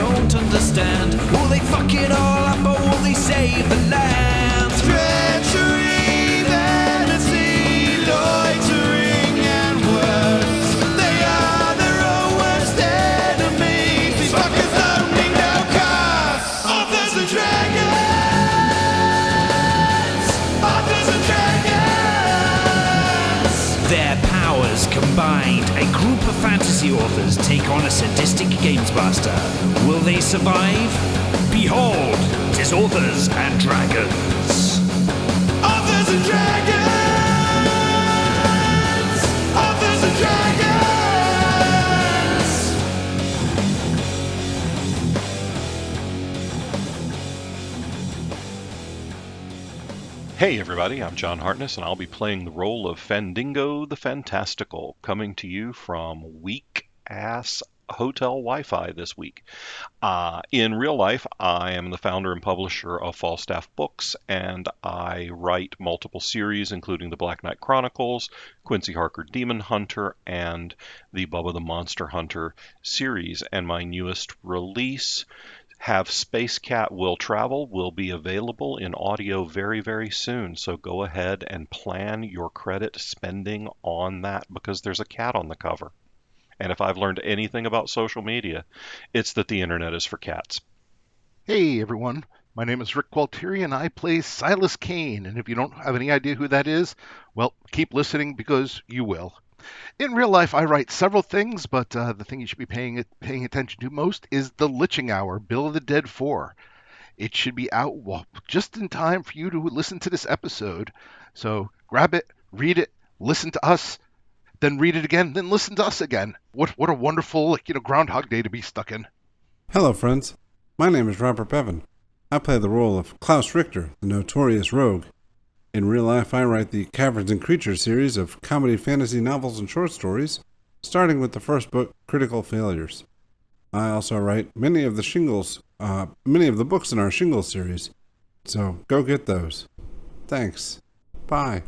don't understand. Will they fuck it all up or will they save the land? Treachery, vanity, loitering and worse. They are their own worst enemies. These fuckers only know curse. Authors and dragons. Authors and dragons. Their powers combined, a group of fantasy authors take on a sadistic games master. Will they survive? Behold, 'tis Authors and Dragons. Authors and Dragons! Authors and Dragons! Hey everybody, I'm John Hartness, and I'll be playing the role of Fandingo the Fantastical, coming to you from weak-ass hotel Wi-Fi this week. In real life, I am the founder and publisher of Falstaff Books, and I write multiple series, including the Black Knight Chronicles, Quincy Harker Demon Hunter, and the Bubba the Monster Hunter series. And my newest release, Have Space Cat Will Travel, will be available in audio very, very soon. So go ahead and plan your credit spending on that, because there's a cat on the cover. And if I've learned anything about social media, it's that the internet is for cats. Hey everyone, my name is Rick Gualtieri and I play Silas Kane, and if you don't have any idea who that is, well, keep listening because you will. In real life, I write several things, but the thing you should be paying attention to most is The Liching Hour, Bill of the Dead 4. It should be out just in time for you to listen to this episode, so grab it, read it, listen to us, then read it again, then listen to us again. What a wonderful, Groundhog Day to be stuck in. Hello, friends. My name is Robert Bevin. I play the role of Klaus Richter, the notorious rogue. In real life, I write the Caverns and Creatures series of comedy fantasy novels and short stories, starting with the first book, Critical Failures. I also write many of the books in our Shingles series, so go get those. Thanks. Bye.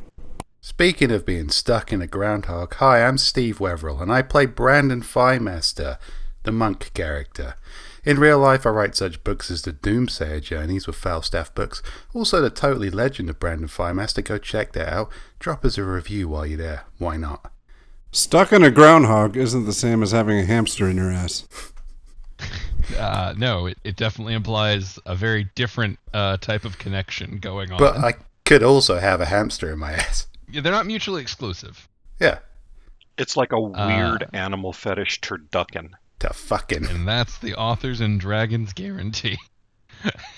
Speaking of being stuck in a groundhog, hi, I'm Steve Weverill, and I play Brandon Firemaster, the monk character. In real life, I write such books as the Doomsayer Journeys with Falstaff Books, also the Totally Legend of Brandon Firemaster. Go check that out. Drop us a review while you're there. Why not? Stuck in a groundhog isn't the same as having a hamster in your ass. No, it definitely implies a very different type of connection going on. But I could also have a hamster in my ass. Yeah, they're not mutually exclusive. Yeah. It's like a weird animal fetish turducken. Fucking. And that's the Authors and Dragons guarantee.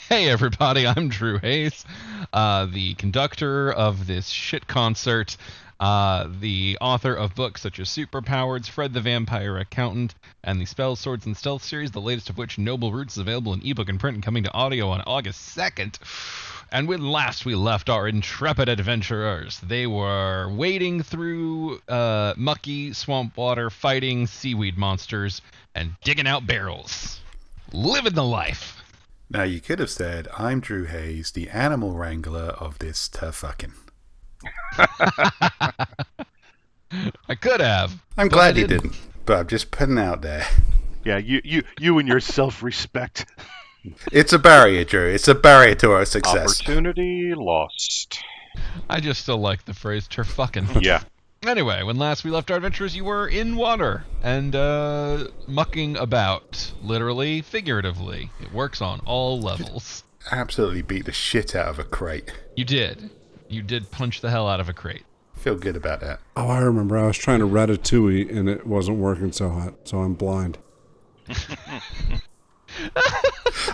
Hey everybody, I'm Drew Hayes, the conductor of this shit concert, the author of books such as Superpowered, Fred the Vampire Accountant, and the Spells, Swords, and Stealth series, the latest of which, Noble Roots, is available in ebook and print and coming to audio on August 2nd. And when last we left our intrepid adventurers, they were wading through mucky swamp water, fighting seaweed monsters, and digging out barrels. Living the life. Now you could have said, I'm Drew Hayes, the animal wrangler of this fucking. I could have. I'm glad you didn't, but I'm just putting it out there. Yeah, you and your self-respect. It's a barrier, Drew. It's a barrier to our success. Opportunity lost. I just still like the phrase "terfucking." Yeah. Anyway, when last we left our adventurers, you were in water and mucking about, literally, figuratively. It works on all levels. Absolutely beat the shit out of a crate. You did. You did punch the hell out of a crate. Feel good about that. Oh, I remember. I was trying to ratatouille, and it wasn't working so I'm blind.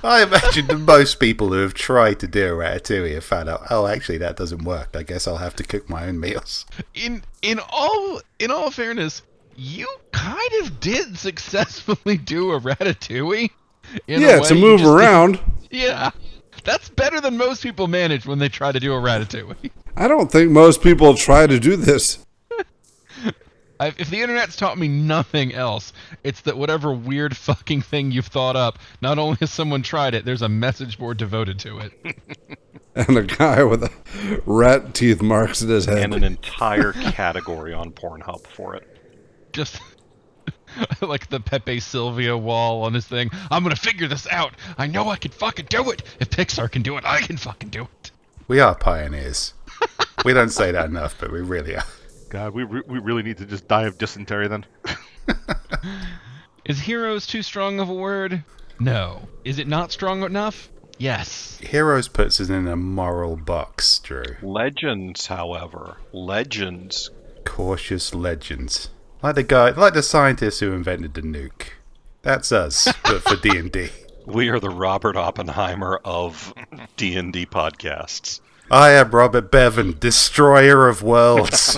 I imagine that most people who have tried to do a ratatouille have found out, oh, actually, that doesn't work. I guess I'll have to cook my own meals. In all fairness, you kind of did successfully do a ratatouille. Yeah, to move around. Yeah, that's better than most people manage when they try to do a ratatouille. I don't think most people try to do this. If the internet's taught me nothing else, it's that whatever weird fucking thing you've thought up, not only has someone tried it, there's a message board devoted to it. And a guy with a rat teeth marks in his head. And an entire category on Pornhub for it. Just like the Pepe Silvia wall on his thing. I'm gonna figure this out. I know I can fucking do it. If Pixar can do it, I can fucking do it. We are pioneers. We don't say that enough, but we really are. God, we really need to just die of dysentery then. Is heroes too strong of a word? No. Is it not strong enough? Yes. Heroes puts us in a moral box, Drew. Legends, however. Legends. Cautious legends. Like the scientists who invented the nuke. That's us, but for D&D. We are the Robert Oppenheimer of D&D podcasts. I am Robert Bevin, destroyer of worlds.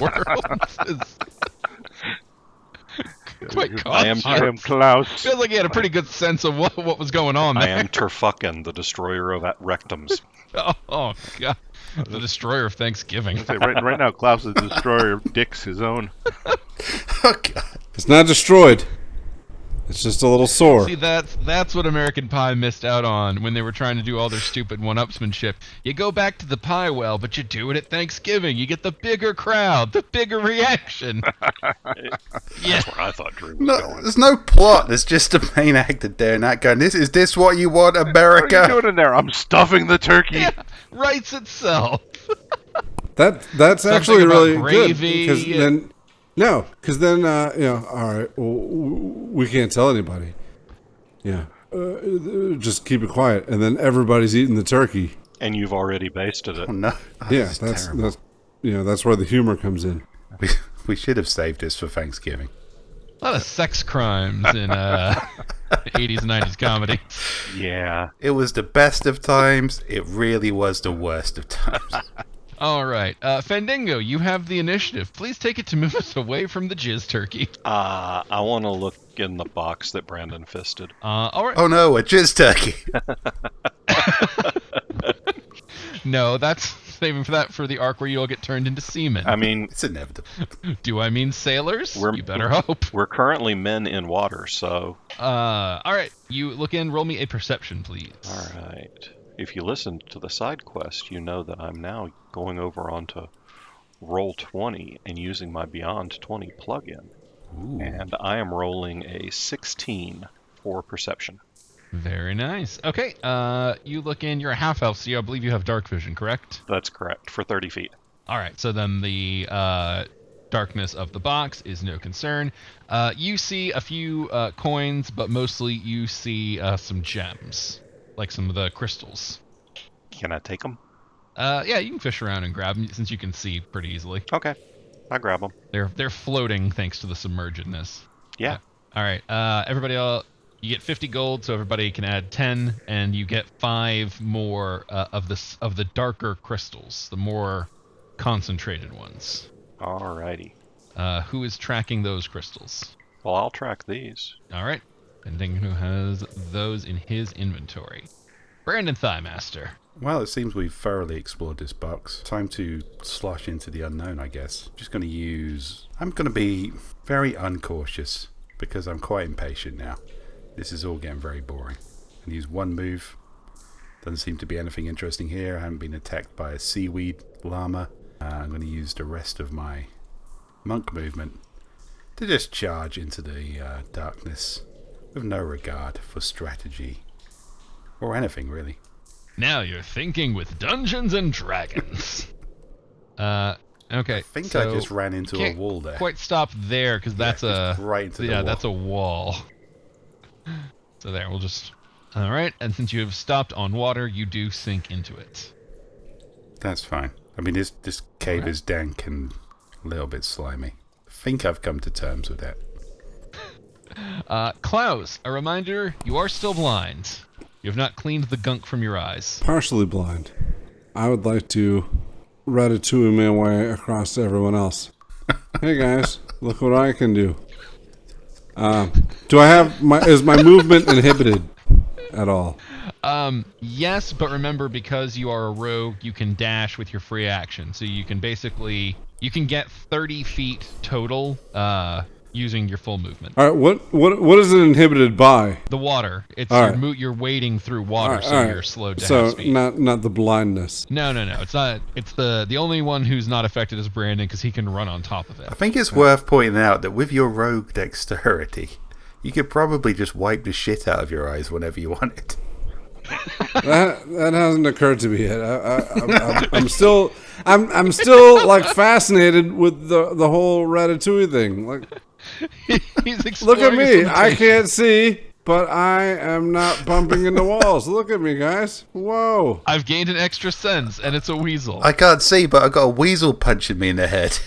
Quite I am Klaus. Feels like he had a pretty good sense of what was going on there. I am Turfucken, the destroyer of rectums. Oh, God. The destroyer of Thanksgiving. Right now, Klaus is the destroyer of dicks, his own. Oh, God. It's not destroyed. It's just a little sore. See, that's what American Pie missed out on when they were trying to do all their stupid one-upsmanship. You go back to the pie well, but you do it at Thanksgiving. You get the bigger crowd, the bigger reaction. That's where I thought Drew was going. There's no plot. There's just a main actor there and that going, is this what you want, America? What are you doing in there? I'm stuffing the turkey. Yeah, writes itself. That's actually about really gravy good because then all right, well, we can't tell anybody. Yeah, just keep it quiet, and then everybody's eating the turkey. And you've already basted it. Oh, no. Oh, Yeah, that's that's that's where the humor comes in. We should have saved this for Thanksgiving. A lot of sex crimes in 80s and 90s comedy. Yeah. It was the best of times. It really was the worst of times. All right. Fandango, you have the initiative. Please take it to move us away from the jizz turkey. I want to look in the box that Brandon fisted. All right. Oh no, a jizz turkey. No, that's saving for the arc where you'll get turned into seamen. I mean, It's inevitable. Do I mean sailors? You better hope. We're currently men in water, so... All right. You look in. Roll me a perception, please. All right. If you listened to the side quest, you know that I'm now going over onto Roll20 and using my Beyond 20 plugin. Ooh. And I am rolling a 16 for perception. Very nice. Okay. You look in. You're a half elf, so I believe you have dark vision, correct? That's correct, for 30 feet. All right. So then the darkness of the box is no concern. You see a few coins, but mostly you see some gems, like some of the crystals. Can I take them? Yeah, you can fish around and grab them since you can see pretty easily. Okay. I grab them. They're floating thanks to the submergedness. Yeah. All right. Everybody else, you get 50 gold, so everybody can add 10, and you get 5 more of the darker crystals, the more concentrated ones. Alrighty. Who is tracking those crystals? Well, I'll track these. All right. Depending who has those in his inventory. Brandon Thighmaster. Well, it seems we've thoroughly explored this box. Time to slosh into the unknown, I guess. I'm going to be very uncautious because I'm quite impatient now. This is all getting very boring. I'm going to use one move. Doesn't seem to be anything interesting here. I haven't been attacked by a seaweed llama. I'm going to use the rest of my monk movement to just charge into the darkness with no regard for strategy or anything, really. Now you're thinking with Dungeons and Dragons. Okay. I think I just ran into a wall there. Quite stop there because that's right into the wall. that's a wall. So there, we'll just. All right, and since you have stopped on water, you do sink into it. That's fine. I mean, this cave is dank and a little bit slimy. I think I've come to terms with that. Klaus, a reminder: you are still blind. You have not cleaned the gunk from your eyes. Partially blind. I would like to ratatouille my way across to everyone else. Hey guys, look what I can do. Do I have is my movement inhibited at all? Yes, but remember, because you are a rogue, you can dash with your free action. So you can get 30 feet total, using your full movement. All right, what is it inhibited by? The water. It's All you're wading through water, All so right. you're slowed to So half speed. not the blindness. No. It's not. It's the only one who's not affected is Brandon because he can run on top of it. I think it's worth pointing out that with your rogue dexterity, You could probably just wipe the shit out of your eyes whenever you wanted. That hasn't occurred to me yet. I'm still like fascinated with the whole Ratatouille thing. Like, He's look at exploring his me. I limitations. can't see, but I am not bumping into walls. Look at me, guys. Whoa. I've gained an extra sense, and it's a weasel. I can't see, but I got a weasel punching me in the head.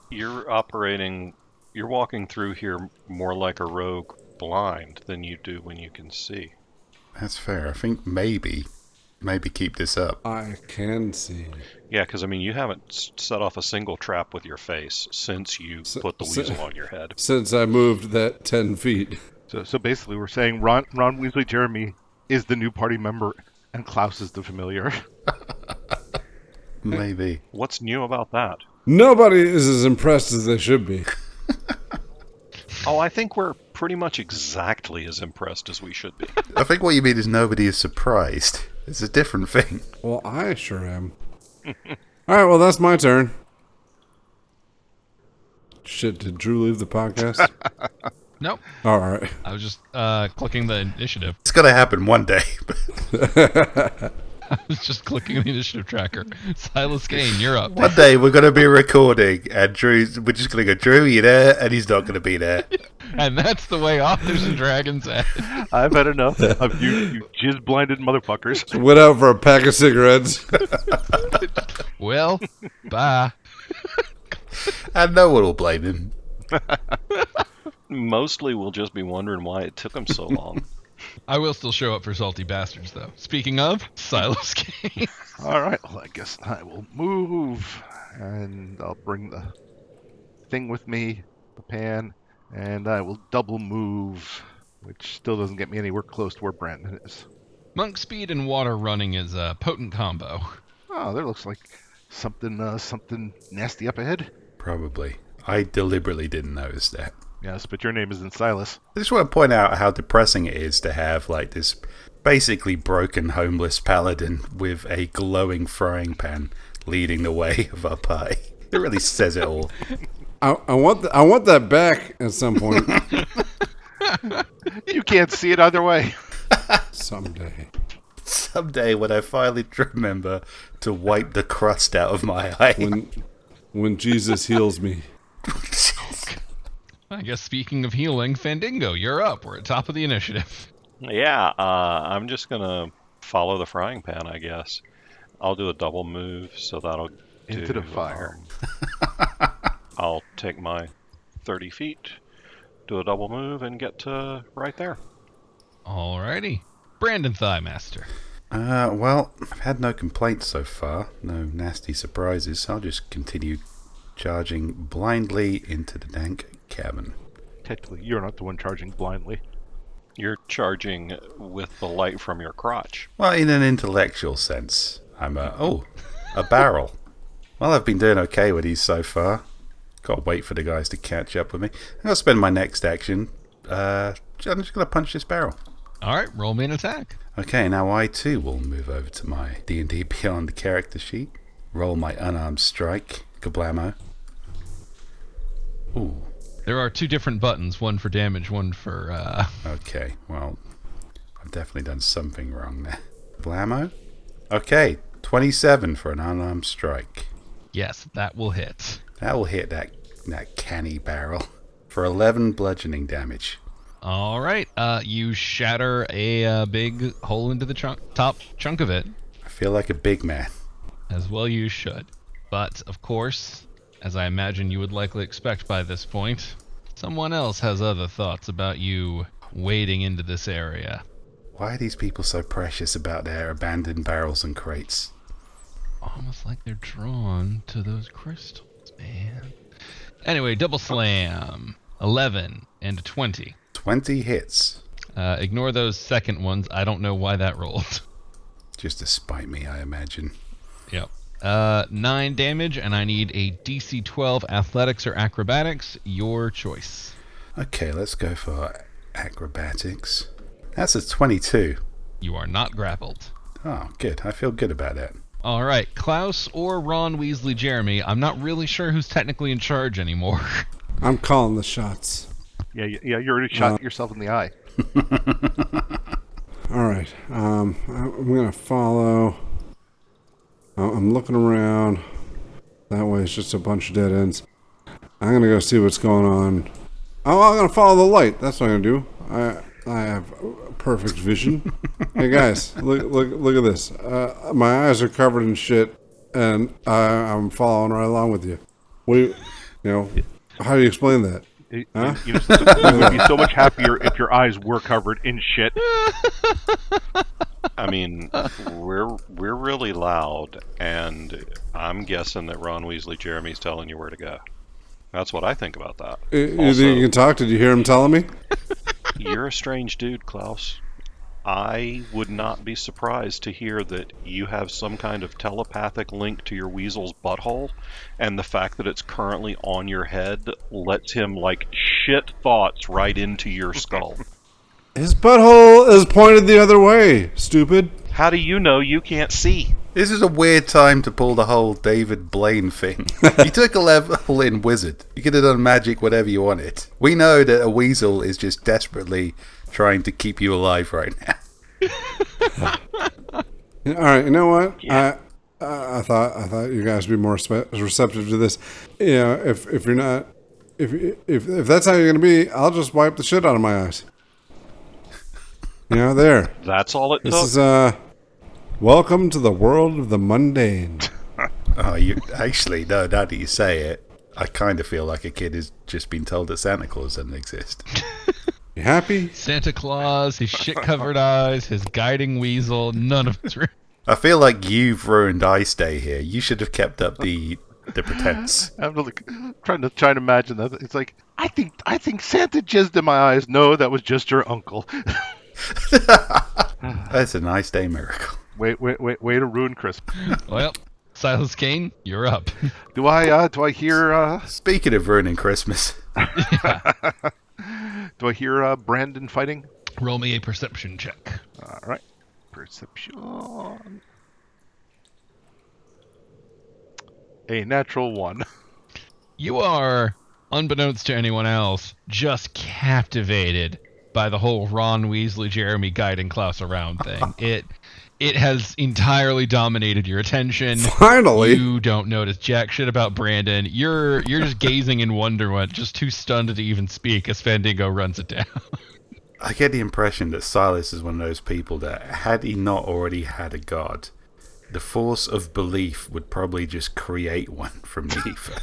You're walking through here more like a rogue blind than you do when you can see. That's fair. I think maybe keep this up. I can see. Yeah, because you haven't set off a single trap with your face since you put the weasel on your head. Since I moved that 10 feet. So basically, we're saying Ron Weasley Jeremy is the new party member, and Klaus is the familiar. Maybe. What's new about that? Nobody is as impressed as they should be. Oh, I think we're pretty much exactly as impressed as we should be. I think what you mean is nobody is surprised. It's a different thing. Well, I sure am. All right, well, that's my turn. Shit, did Drew leave the podcast? Nope. All right. I was just clicking the initiative. It's going to happen one day. I was just clicking the initiative tracker. Silas Kane, you're up. One day we're going to be recording, and we're just going to go, Drew, you there? And he's not going to be there. And that's the way authors and dragons act. I've had enough of you jizz-blinded motherfuckers. Went out for a pack of cigarettes. Well, bye. And no one will blame him. Mostly we'll just be wondering why it took him so long. I will still show up for Salty Bastards, though. Speaking of, Silas Kane. All right, well, I guess I will move, and I'll bring the thing with me, the pan, and I will double move, which still doesn't get me anywhere close to where Brandon is. Monk speed and water running is a potent combo. Oh, there looks like something nasty up ahead. Probably. I deliberately didn't notice that. Yes, but your name isn't Silas. I just want to point out how depressing it is to have like this basically broken homeless paladin with a glowing frying pan leading the way of our party. It really says it all. I want that back at some point. You can't see it either way. Someday. Someday when I finally remember to wipe the crust out of my eye. When Jesus heals me. I guess speaking of healing, Fandango, you're up. We're at top of the initiative. Yeah, I'm just going to follow the frying pan, I guess. I'll do a double move, so that'll Into the fire. I'll take my 30 feet, do a double move, and get to right there. Alrighty. Brandon Thighmaster. Well, I've had no complaints so far. No nasty surprises. I'll just continue charging blindly into the dank cabin. Technically, you're not the one charging blindly. You're charging with the light from your crotch. Well, in an intellectual sense, I'm a barrel. Well, I've been doing okay with these so far. Gotta wait for the guys to catch up with me. I'll spend my next action. I'm just gonna punch this barrel. Alright, roll me an attack. Okay, now I too will move over to my D&D Beyond character sheet. Roll my unarmed strike. Kablamo. Ooh. There are two different buttons, one for damage, one for, Okay, well, I've definitely done something wrong there. Blammo? Okay, 27 for an unarmed strike. Yes, that will hit. That will hit that canny barrel for 11 bludgeoning damage. Alright, you shatter a big hole into the top chunk of it. I feel like a big man. As well you should. But, of course, as I imagine you would likely expect by this point, someone else has other thoughts about you wading into this area. Why are these people so precious about their abandoned barrels and crates? Almost like they're drawn to those crystals, man. Anyway, double slam. 11 and a 20. 20 hits. Ignore those second ones. I don't know why that rolled. Just to spite me, I imagine. Yep. 9 damage, and I need a DC 12 athletics or acrobatics. Your choice. Okay, let's go for acrobatics. That's a 22. You are not grappled. Oh, good. I feel good about that. All right, Klaus or Ron Weasley Jeremy. I'm not really sure who's technically in charge anymore. I'm calling the shots. Yeah, you already shot yourself in the eye. All right. I'm going to follow. I'm looking around. That way it's just a bunch of dead ends. I'm going to go see what's going on. Oh, I'm going to follow the light. That's what I'm going to do. I have perfect vision. Hey, guys, look at this. My eyes are covered in shit, and I'm following right along with you. How do you explain that? Huh? You would be so much happier if your eyes were covered in shit. I mean, we're really loud, and I'm guessing that Ron Weasley Jeremy's telling you where to go. That's what I think about that. You think you can talk? Did you hear him telling me? You're a strange dude, Klaus. I would not be surprised to hear that you have some kind of telepathic link to your weasel's butthole, and the fact that it's currently on your head lets him, shit thoughts right into your skull. His butthole is pointed the other way, stupid. How do you know you can't see? This is a weird time to pull the whole David Blaine thing. You took a level in Wizard. You could have done magic whatever you wanted. We know that a weasel is just desperately trying to keep you alive right now. All right, you know what? Yeah. I thought you guys would be more receptive to this. If you're not, if that's how you're gonna be, I'll just wipe the shit out of my eyes. There. That's all it took. This is welcome to the world of the mundane. Oh, you actually, no, now that you say it, I kind of feel like a kid who's just been told that Santa Claus doesn't exist. You happy? Santa Claus, his shit-covered eyes, his guiding weasel, none of it's real. I feel like you've ruined Ice Day here. You should have kept up the pretense. I'm trying to imagine that. It's like, I think Santa jizzed in my eyes. No, that was just your uncle. That's a nice day miracle. Wait to ruin Christmas. Well, Silas Kane, you're up. Do I hear Speaking of ruining Christmas, do I hear Brandon fighting? Roll me a perception check. All right. Perception. A natural 1. You are, unbeknownst to anyone else, just captivated by the whole Ron Weasley Jeremy guiding Klaus around thing. It has entirely dominated your attention. Finally. You don't notice jack shit about Brandon. You're just gazing in wonderment, just too stunned to even speak as Fandango runs it down. I get the impression that Silas is one of those people that, had he not already had a god, the force of belief would probably just create one from the ether.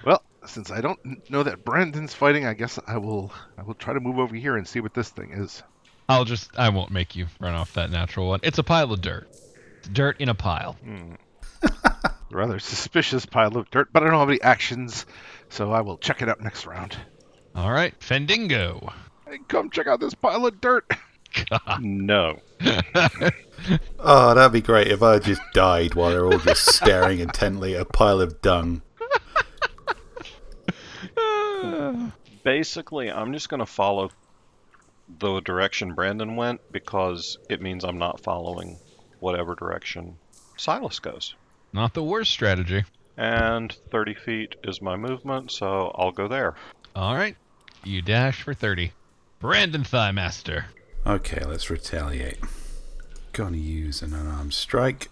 Well, since I don't know that Brandon's fighting, I guess I will try to move over here and see what this thing is. I won't make you run off that natural one. It's a pile of dirt. It's dirt in a pile. Rather suspicious pile of dirt, but I don't have any actions, so I will check it out next round. All right, Fandango. Hey, come check out this pile of dirt. No. Oh, that'd be great if I just died while they're all just staring intently at a pile of dung. Basically, I'm just going to follow the direction Brandon went because it means I'm not following whatever direction Silas goes. Not the worst strategy. And 30 feet is my movement, so I'll go there. All right, you dash for 30. Brandon Thighmaster. Okay, let's retaliate. Gonna use an unarmed strike.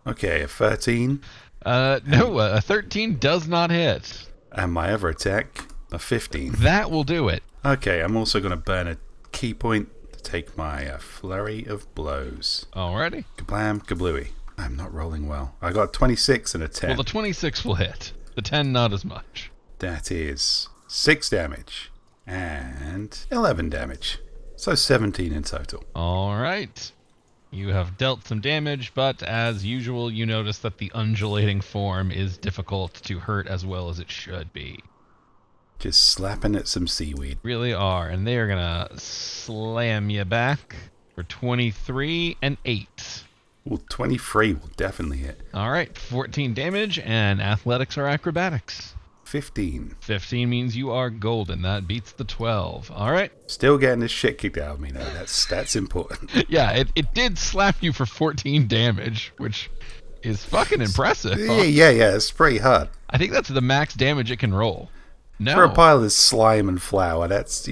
Okay, a 13. No, a 13 does not hit. And my other attack, a 15. That will do it. Okay, I'm also gonna burn a key point to take my flurry of blows. Alrighty. Kablam, kablooey. I'm not rolling well. I got 26 and a 10. Well, the 26 will hit. The 10 not as much. That is 6 damage and 11 damage. So 17 in total. Alright. You have dealt some damage, but as usual, you notice that the undulating form is difficult to hurt as well as it should be. Just slapping at some seaweed. Really are, and they are gonna slam you back for 23 and 8. Well, 23 will definitely hit. Alright, 14 damage, and athletics or acrobatics. 15. 15 means you are golden. That beats the 12. Alright. Still getting the shit kicked out of me, though. That's important. Yeah, it did slap you for 14 damage, which is fucking impressive. Yeah, it's pretty hard. I think that's the max damage it can roll. No. For a pile of slime and flour, that's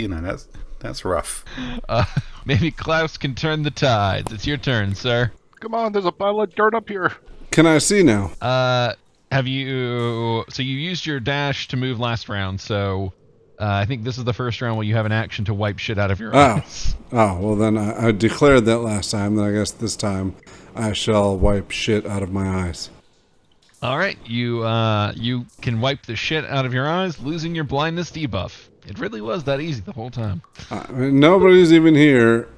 rough. Maybe Klaus can turn the tides. It's your turn, sir. Come on, there's a pile of dirt up here. Can I see now? Have you... So you used your dash to move last round, so... I think this is the first round where you have an action to wipe shit out of your eyes. Oh, well then I declared that last time, then I guess this time I shall wipe shit out of my eyes. All right, you can wipe the shit out of your eyes, losing your blindness debuff. It really was that easy the whole time. Nobody's even here.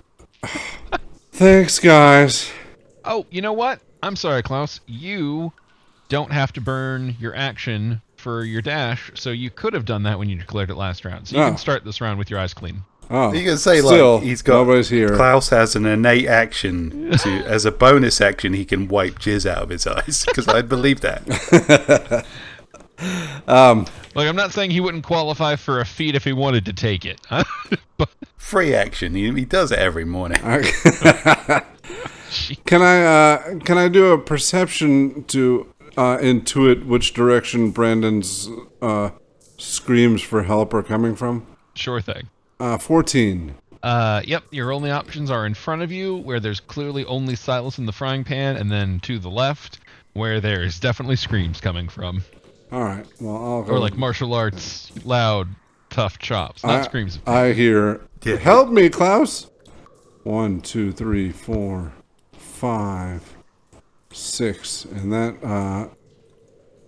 Thanks, guys. Oh, you know what? I'm sorry, Klaus. You don't have to burn your action for your dash, so you could have done that when you declared it last round. So you can start this round with your eyes clean. Oh, You can say still, he's got nobody's here. Klaus has an innate action to, as a bonus action, he can wipe jizz out of his eyes. Because I'd believe that. Look, I'm not saying he wouldn't qualify for a feat if he wanted to take it. But Free action. He does it every morning. Can I do a perception to intuit which direction Brandon's screams for help are coming from? sure thing. 14. Yep, your only options are in front of you, where there's clearly only Silas in the frying pan, and then to the left, where there's definitely screams coming from. All right. Well, I'll go. Or like martial arts, loud, tough chops, not screams. I hear. Yeah. Help me, Klaus. 1, 2, 3, 4, 5, 6, and that.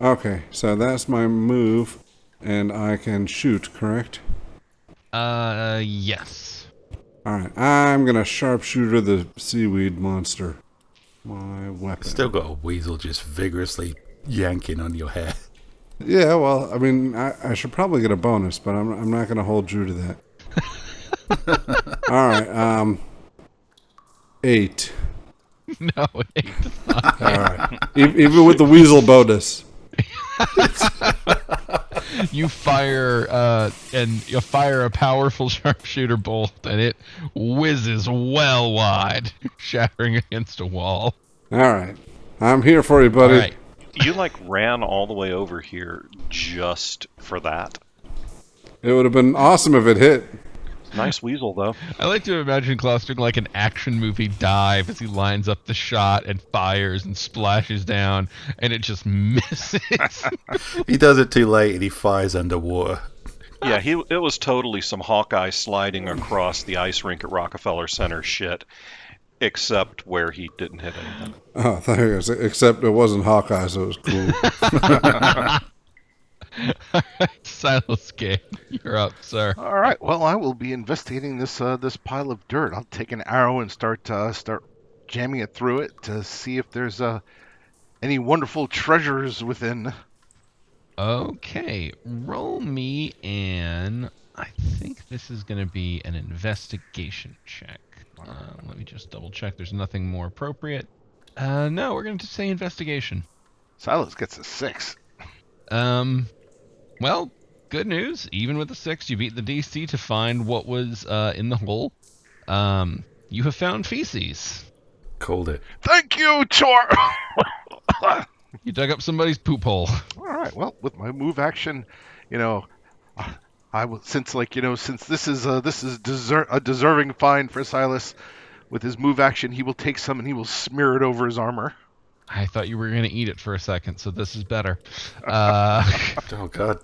Okay, so that's my move, and I can shoot. Correct? Yes. All right. I'm gonna sharpshooter the seaweed monster. My weapon. Still got a weasel just vigorously yanking on your hair. Yeah. Well, I mean, I should probably get a bonus, but I'm not gonna hold true to that. All right. 8. No, it's not. All right. Even with the weasel bonus. You fire a powerful sharpshooter bolt, and it whizzes well wide, shattering against a wall. All right. I'm here for you, buddy. All right. You ran all the way over here just for that. It would have been awesome if it hit. Nice weasel, though. I like to imagine Klaus doing like an action movie dive as he lines up the shot and fires and splashes down, and it just misses. He does it too late and he fires underwater. Yeah, it was totally some Hawkeye sliding across the ice rink at Rockefeller Center shit, except where he didn't hit anything. Oh, thanks. Except it wasn't Hawkeye, so it was cool. Silas Game, you're up, sir. All right. Well, I will be investigating this pile of dirt. I'll take an arrow and start jamming it through it to see if there's any wonderful treasures within. Okay, roll me an... I think this is going to be an investigation check. Let me just double check. There's nothing more appropriate. No, we're going to say investigation. Silas gets a 6. Well, good news. Even with a 6, you beat the DC to find what was in the hole. You have found feces. Called it. Thank you, Chor. You dug up somebody's poop hole. All right. Well, with my move action, I will since this is a deserving find for Silas. With his move action, he will take some and he will smear it over his armor. I thought you were going to eat it for a second, so this is better. Oh, God.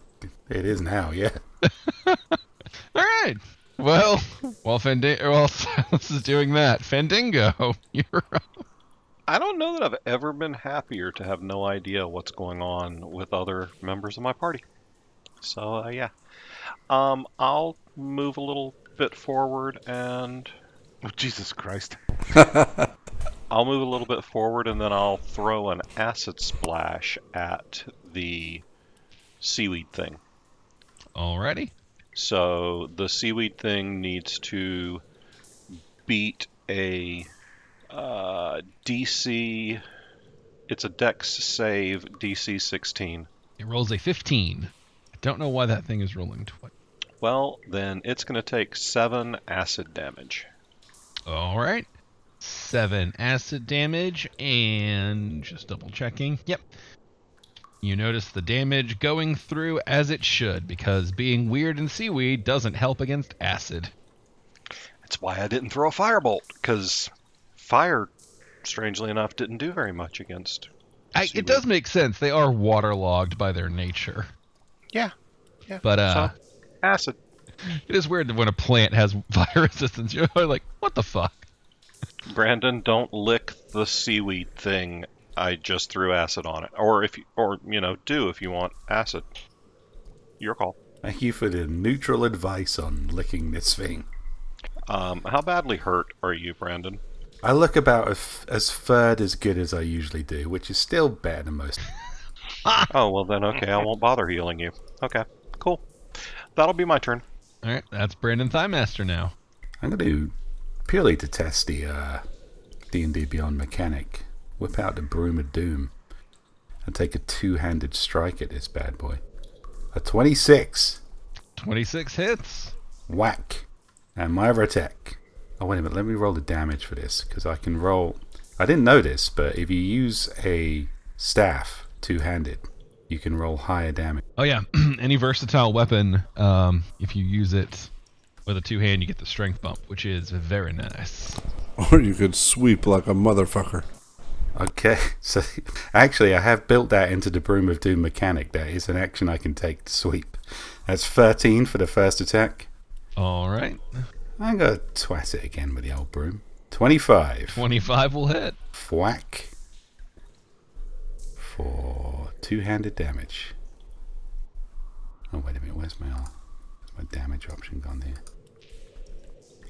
It is now, yeah. All right. Well, while Silas is doing that, Fandingo, you're up. I don't know that I've ever been happier to have no idea what's going on with other members of my party. So, yeah. I'll move a little bit forward and... Oh, Jesus Christ. I'll move a little bit forward and then I'll throw an acid splash at the seaweed thing. Alrighty. So the seaweed thing needs to beat a DC. It's a Dex save, DC 16. It rolls a 15. I don't know why that thing is rolling twice. Well, then it's going to take 7 acid damage. All right. 7 acid damage, and just double checking. Yep. You notice the damage going through as it should, because being weird and seaweed doesn't help against acid. That's why I didn't throw a firebolt, because fire, strangely enough, didn't do very much against It seaweed. does make sense. They are waterlogged by their nature. Yeah. But So, acid. it is weird that when a plant has fire resistance, you're like, what the fuck? Brandon, don't lick the seaweed thing. I just threw acid on it. Or if you want acid. Your call. Thank you for the neutral advice on licking this thing. How badly hurt are you, Brandon? I look about as third as good as I usually do, which is still better than most. Oh, well then, okay, I won't bother healing you. Okay, cool. That'll be my turn. All right, that's Brandon Thighmaster now. I'm going to, purely to test the D&D Beyond mechanic, whip out the Broom of Doom and take a two-handed strike at this bad boy. A 26. 26 hits. Whack. And my other attack. Oh, wait a minute. Let me roll the damage for this, because I can roll... I didn't know this, but if you use a staff two-handed, you can roll higher damage. Oh yeah, any versatile weapon, if you use it with a two-hand, you get the strength bump, which is very nice. Or you could sweep like a motherfucker. Okay, so actually I have built that into the Broom of Doom mechanic. That is an action I can take to sweep. That's 13 for the first attack. All right. I'm going to twat it again with the old broom. 25. 25 will hit. Thwack. For two-handed damage. Oh, wait a minute. Where's my damage option gone here?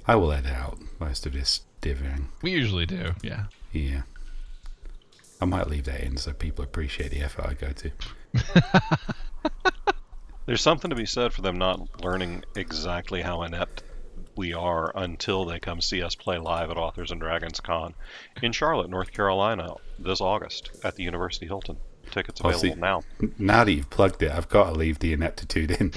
I will edit out most of this divvying. We usually do, yeah. Yeah. I might leave that in so people appreciate the effort I go to. There's something to be said for them not learning exactly how inept we are until they come see us play live at Authors and Dragons Con in Charlotte, North Carolina, this August at the University Hilton. Tickets available now. Now that you've plugged it, I've got to leave the ineptitude in.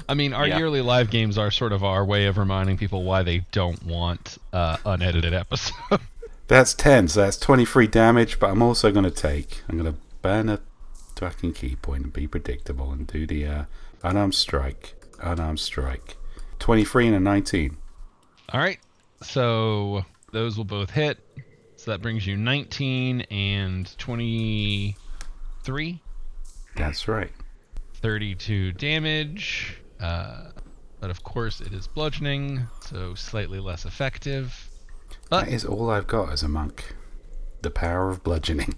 I mean, our yearly live games are sort of our way of reminding people why they don't want unedited episodes. That's 10, so that's 23 damage, but I'm also going to burn a fucking key point and be predictable and do the unarmed strike. 23 and a 19. All right, so those will both hit. So that brings you 19 and 23. That's right. 32 damage. But of course it is bludgeoning, so slightly less effective. But That is all I've got as a monk. The power of bludgeoning.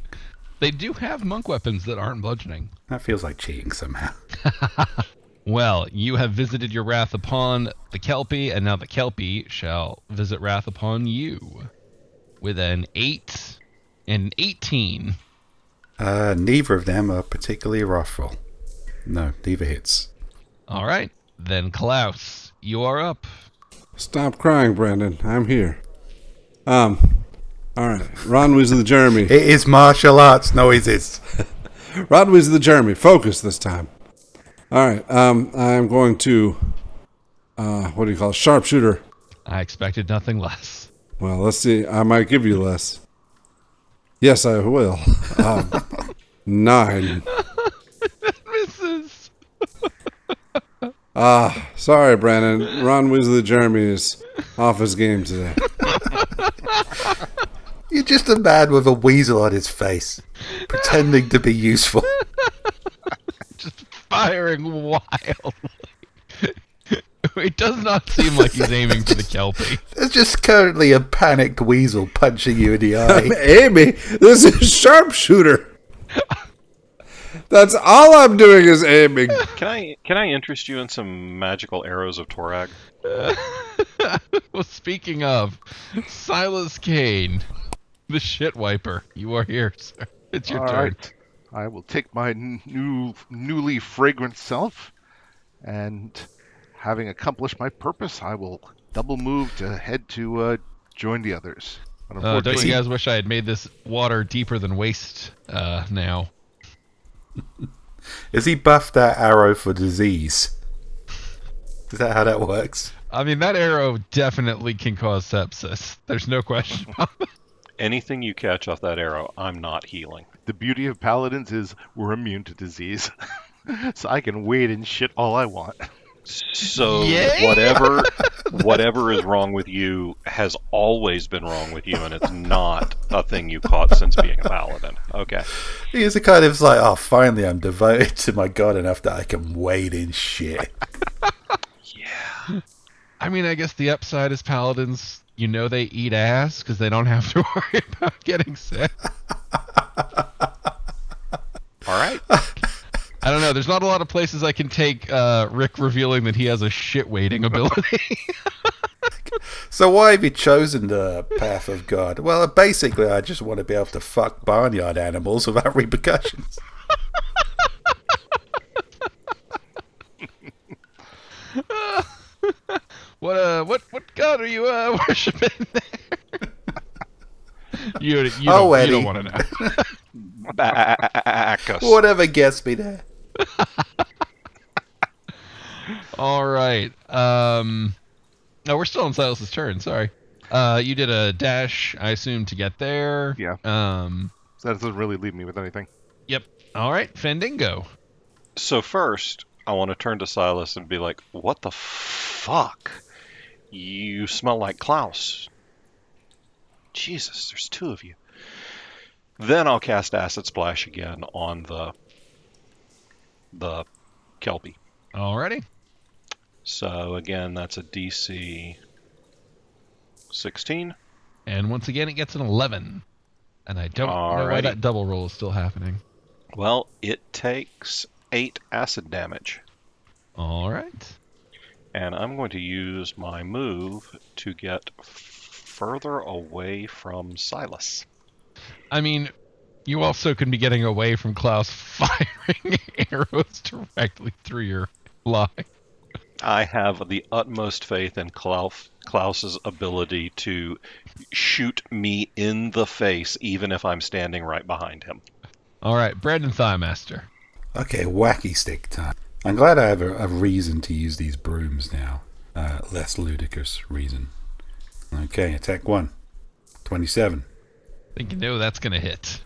they do have monk weapons that aren't bludgeoning. That feels like cheating somehow. Well, you have visited your wrath upon the Kelpie, and now the Kelpie shall visit wrath upon you. With an 8 and an 18. Neither of them are particularly wrathful. No, neither hits. All right, then Klaus, you are up. Stop crying, Brandon. I'm here. All right. Ron Weasley the Jeremy. It is martial arts noises. Ron Weasley the Jeremy. Focus this time. All right. I'm going to, what do you call it? Sharpshooter. I expected nothing less. Well, let's see. I might give you less. Yes, I will. 9. Misses. Sorry, Brandon. Ron Weasley the Jeremy is off his game today. You're just a man with a weasel on his face, pretending to be useful. Just firing wildly. It does not seem like he's aiming for the Kelpie. There's just currently a panicked weasel punching you in the I'm eye. aiming. This is sharpshooter. That's all I'm doing is aiming. Can I interest you in some magical arrows of Torag? Well, speaking of, Silas Kane, the shit wiper, you are here, sir. It's your All turn. right. I will take my newly fragrant self, and having accomplished my purpose, I will double move to head to join the others. But Don't unfortunately, you guys wish I had made this water deeper than waist now? Has he buffed that arrow for disease? Is that how that works? I mean, that arrow definitely can cause sepsis. There's no question about it. Anything you catch off that arrow, I'm not healing. The beauty of paladins is we're immune to disease. So I can wade in shit all I want. So Yay! whatever is wrong with you has always been wrong with you, and it's not a thing you caught since being a paladin. Okay. He's the kind of like, oh, finally I'm devoted to my god enough that I can wade in shit. Yeah. I mean, I guess the upside is paladins, they eat ass because they don't have to worry about getting sick. All right. I don't know. There's not a lot of places I can take Rick revealing that he has a shit wading ability. So why have you chosen the path of God? Well, basically, I just want to be able to fuck barnyard animals without repercussions. What god are you worshiping there? You Eddie. don't want to know. Bacchus. Whatever gets me there. All right. No, we're still on Silas's turn. Sorry. You did a dash, I assume, to get there. Yeah. So that doesn't really leave me with anything. Yep. All right, Fendingo. So first, I want to turn to Silas and be like, what the fuck? You smell like Klaus. Jesus, there's two of you. Then I'll cast Acid Splash again on the Kelpie. Alrighty. So again, that's a DC 16. And once again, it gets an 11. And I don't know why Alrighty. that double roll is still happening. Well, it takes 8 acid damage. All right. And I'm going to use my move to get further away from Silas. I mean, you also can be getting away from Klaus firing arrows directly through your line. I have the utmost faith in Klaus's ability to shoot me in the face, even if I'm standing right behind him. All right, Brandon Thighmaster. Okay, wacky stick time. I'm glad I have a reason to use these brooms now. Less ludicrous reason. Okay, attack 1. 27. I think you know that's going to hit.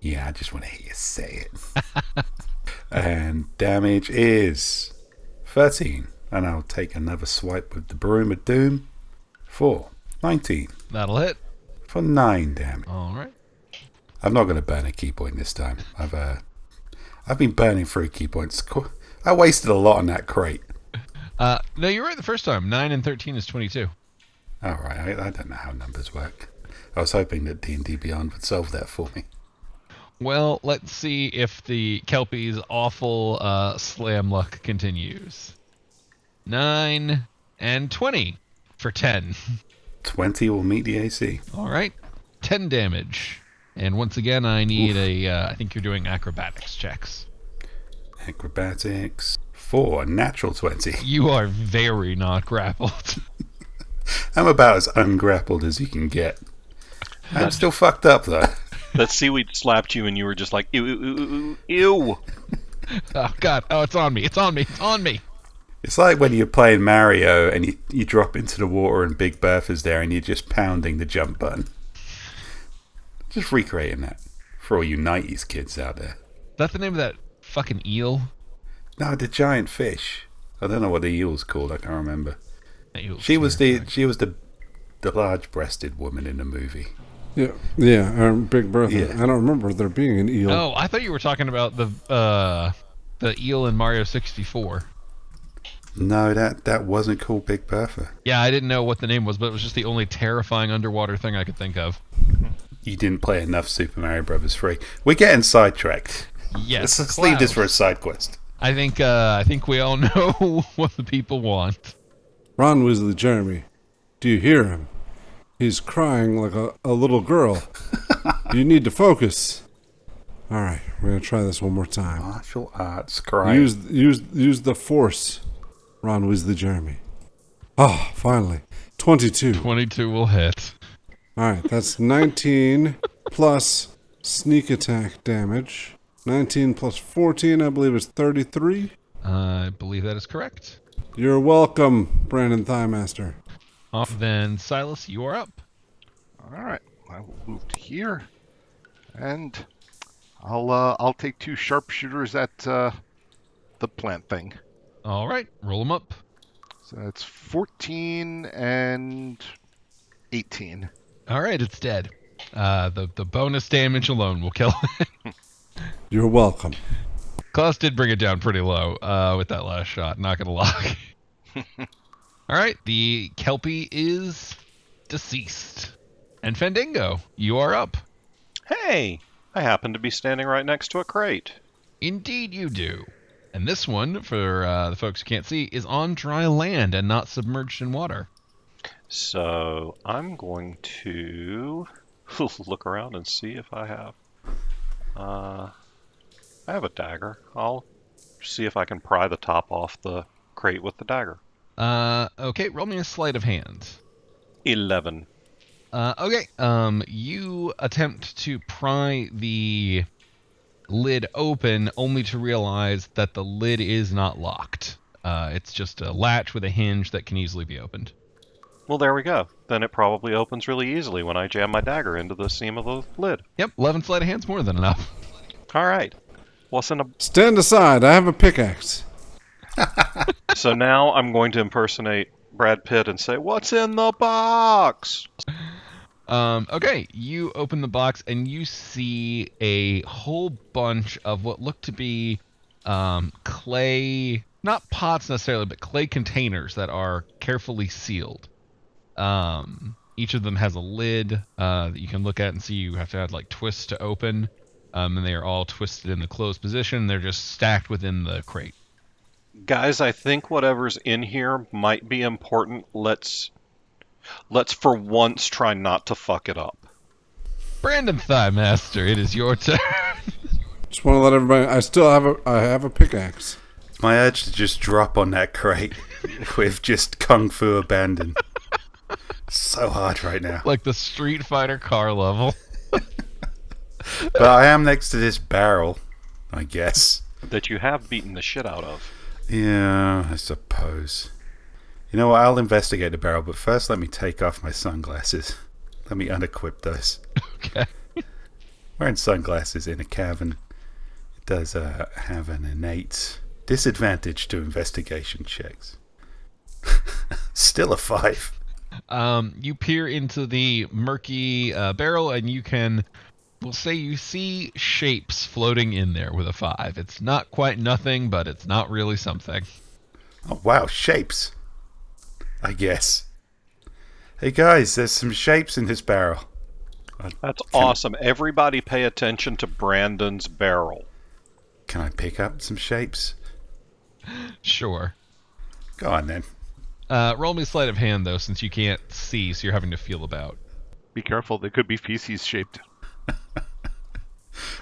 Yeah, I just want to hear you say it. And damage is 13. And I'll take another swipe with the Broom of Doom for 19. That'll hit. For 9 damage. All right. I'm not going to burn a key point this time. I've been burning through key points. I wasted a lot on that crate. No, you're right the first time. 9 and 13 is 22. All right, I don't know how numbers work. I was hoping that D&D Beyond would solve that for me. Well, let's see if the Kelpie's awful slam luck continues. 9 and 20 for 10. 20 will meet the AC. All right. 10 damage. And once again, I need I think you're doing acrobatics checks. Acrobatics for natural 20. You are very not grappled. I'm about as ungrappled as you can get. I'm still fucked up, though. That seaweed slapped you and you were just like, ew, ew, ew, ew. Oh, God. Oh, it's on me. It's on me. It's on me. It's like when you're playing Mario and you drop into the water and Big Bertha's there and you're just pounding the jump button. Just recreating that for all you 90s kids out there. Is that the name of that fucking eel? No, the giant fish. I don't know what the eel's called. I can't remember. That eel's She was terrifying. the large-breasted woman in the movie. Yeah, Big Bertha. Yeah. I don't remember there being an eel. Oh, I thought you were talking about the eel in Mario 64. No, that wasn't called Big Bertha. Yeah, I didn't know what the name was, but it was just the only terrifying underwater thing I could think of. You didn't play enough Super Mario Bros. 3. We're getting sidetracked. Yes, Let's leave this Klaus. for a side quest. I think we all know what the people want. Ron Weasley, Jeremy, do you hear him? He's crying like a little girl. You need to focus. All right, we're gonna try this one more time. Martial arts crying. Use the force, Ron Weasley, Jeremy. Oh, finally, 22. 22 will hit. All right, that's 19 plus sneak attack damage. 19 plus 14, I believe, is 33. I believe that is correct. You're welcome, Brandon Thighmaster. Off then, Silas, you are up. All right, I will move to here, and I'll take 2 sharpshooters at the plant thing. All right, roll them up. So that's 14 and 18. All right, it's dead. The bonus damage alone will kill it. You're welcome. Klaus did bring it down pretty low with that last shot, not gonna lie. All right, the Kelpie is deceased. And Fandango, you are up. Hey, I happen to be standing right next to a crate. Indeed you do. And this one, for the folks who can't see, is on dry land and not submerged in water. So I'm going to look around and see if I have... I have a dagger. I'll see if I can pry the top off the crate with the dagger. Okay, roll me a sleight of hand. 11. Okay, you attempt to pry the lid open only to realize that the lid is not locked. It's just a latch with a hinge that can easily be opened. Well, there we go. Then it probably opens really easily when I jam my dagger into the seam of the lid. Yep, 11 sleight of hand's more than enough. All right. What's in a... Stand aside. I have a pickaxe. So now I'm going to impersonate Brad Pitt and say, "What's in the box?" Okay, you open the box and you see a whole bunch of what look to be clay, not pots necessarily, but clay containers that are carefully sealed. Each of them has a lid that you can look at and see you have to have like twists to open, and they are all twisted in the closed position. They're just stacked within the crate. Guys, I think whatever's in here might be important. Let's for once try not to fuck it up. Brandon Thighmaster, it is your turn. Just want to let everybody. I have a pickaxe. It's my urge to just drop on that crate with just kung fu abandon. So hard right now. Like the Street Fighter car level. But I am next to this barrel, I guess. That you have beaten the shit out of. Yeah, I suppose. You know what, I'll investigate the barrel, but first let me take off my sunglasses. Let me unequip those. Okay. Wearing sunglasses in a cavern does have an innate disadvantage to investigation checks. Still a 5. You peer into the murky barrel and you can... We'll say you see shapes floating in there with a 5. It's not quite nothing, but it's not really something. Oh, wow, shapes. I guess. Hey, guys, there's some shapes in this barrel. That's awesome. Everybody pay attention to Brandon's barrel. Can I pick up some shapes? Sure. Go on, then. Roll me a sleight of hand, though, since you can't see, so you're having to feel about. Be careful, they could be feces shaped.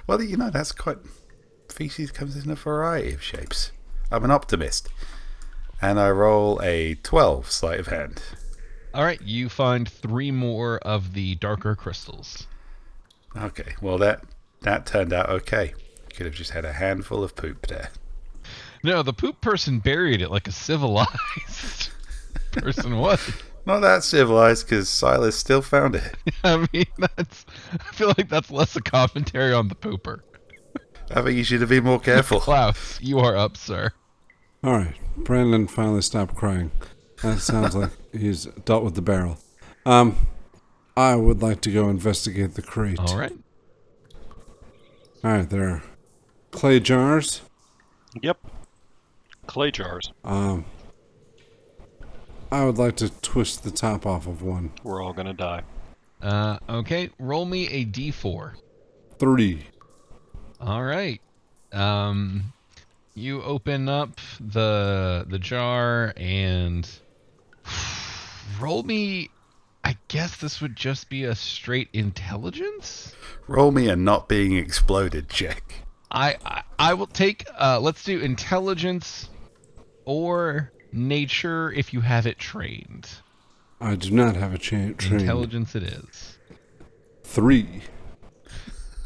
Well, you know, that's quite... Feces comes in a variety of shapes. I'm an optimist. And I roll a 12 sleight of hand. All right, you find 3 more of the darker crystals. Okay, well, that turned out okay. Could have just had a handful of poop there. No, the poop person buried it like a civilized person would. Not that civilized, because Silas still found it. I mean, I feel like that's less a commentary on the pooper. I think you should be more careful. Klaus, you are up, sir. All right. Brandon finally stopped crying. That sounds like he's dealt with the barrel. I would like to go investigate the crate. All right. All right, there are clay jars. Yep. Clay jars. I would like to twist the top off of one. We're all gonna die. Okay, roll me a d4. 3. All right. You open up the jar and roll me. I guess this would just be a straight intelligence. Roll me a not being exploded check. I will take. Let's do intelligence or nature if you have it trained. I do not have a trained. Intelligence it is. 3.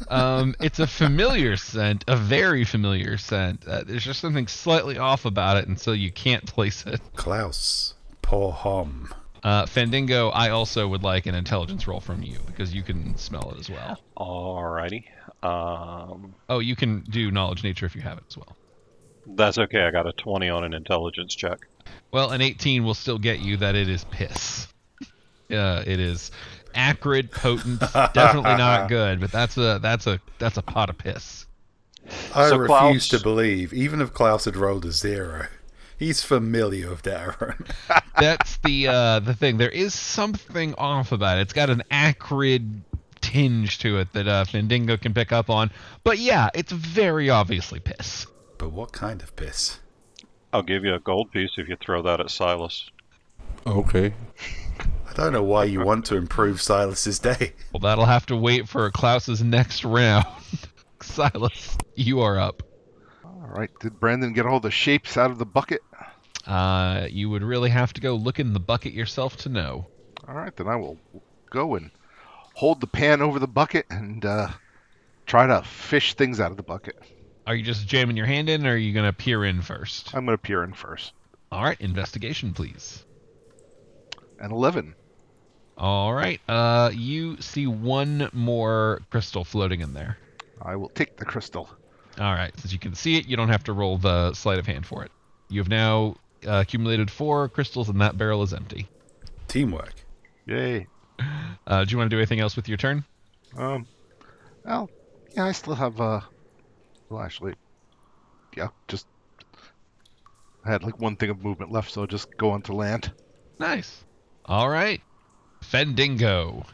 It's a familiar scent, a very familiar scent. There's just something slightly off about it, and so you can't place it. Klaus. Poor Hom. Fendingo, I also would like an intelligence roll from you, because you can smell it as well. Alrighty. Oh, you can do knowledge nature if you have it as well. That's okay. I got a 20 on an intelligence check. Well, an 18 will still get you that it is piss. It is acrid, potent, definitely not good, but that's a pot of piss. I So refuse Klaus- to believe, even if Klaus had rolled a 0, he's familiar with that. That's the thing. There is something off about it. It's got an acrid tinge to it that Fendingo can pick up on. But yeah, it's very obviously piss. But what kind of piss? I'll give you a gold piece if you throw that at Silas. Okay. I don't know why you want to improve Silas's day. Well, that'll have to wait for Klaus's next round. Silas, you are up. All right. Did Brandon get all the shapes out of the bucket? You would really have to go look in the bucket yourself to know. All right, then I will go and hold the pan over the bucket and try to fish things out of the bucket. Are you just jamming your hand in, or are you going to peer in first? I'm going to peer in first. All right, investigation, please. And 11. All right, you see one more crystal floating in there. I will take the crystal. All right, since you can see it, you don't have to roll the sleight of hand for it. You have now accumulated 4 crystals, and that barrel is empty. Teamwork. Yay. Do you want to do anything else with your turn? Well, yeah, I still have, well, actually, yeah, just, I had like one thing of movement left, so I'll just go onto land. Nice. All right. Fendingo.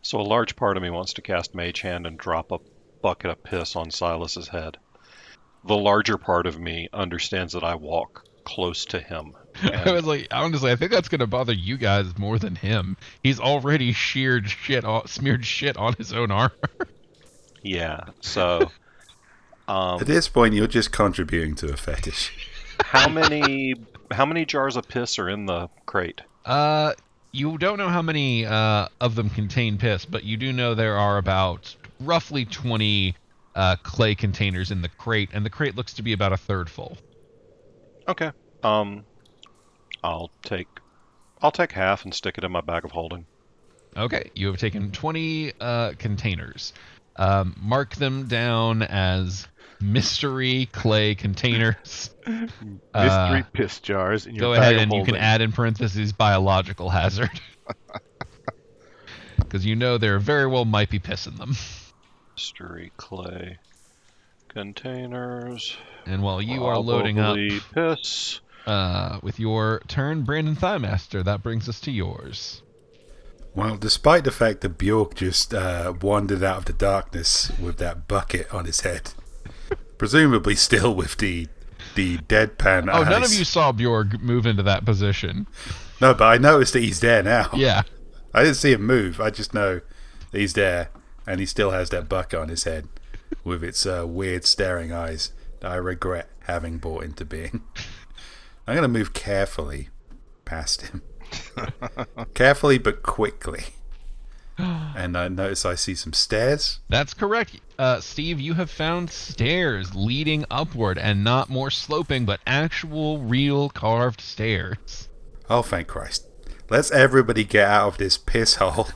So a large part of me wants to cast Mage Hand and drop a bucket of piss on Silas's head. The larger part of me understands that I walk close to him. I was like, honestly, I think that's going to bother you guys more than him. He's already smeared shit on his own armor. Yeah, so... At this point, you're just contributing to a fetish. how many jars of piss are in the crate? You don't know how many of them contain piss, but you do know there are about roughly 20 clay containers in the crate, and the crate looks to be about a third full. Okay. I'll take half and stick it in my bag of holding. Okay, you have taken 20 containers. Mark them down as mystery clay containers. Mystery piss jars in your Go bag ahead of and you can holding. add in parentheses biological hazard. Because you know there very well might be piss in them. Mystery clay containers. And while you are loading up Probably piss. with your turn, Brandon Thighmaster, that brings us to yours. Well, despite the fact that Bjork just wandered out of the darkness with that bucket on his head, presumably still with the deadpan eyes. None of you saw Bjorg move into that position. No, but I noticed that he's there now. Yeah. I didn't see him move. I just know that he's there, and he still has that bucket on his head with its weird staring eyes that I regret having brought into being. I'm going to move carefully past him. Carefully but quickly. And I notice I see some stairs. That's correct. Steve, you have found stairs leading upward, and not more sloping, but actual, real carved stairs. Oh, thank Christ. Let's everybody get out of this piss hole.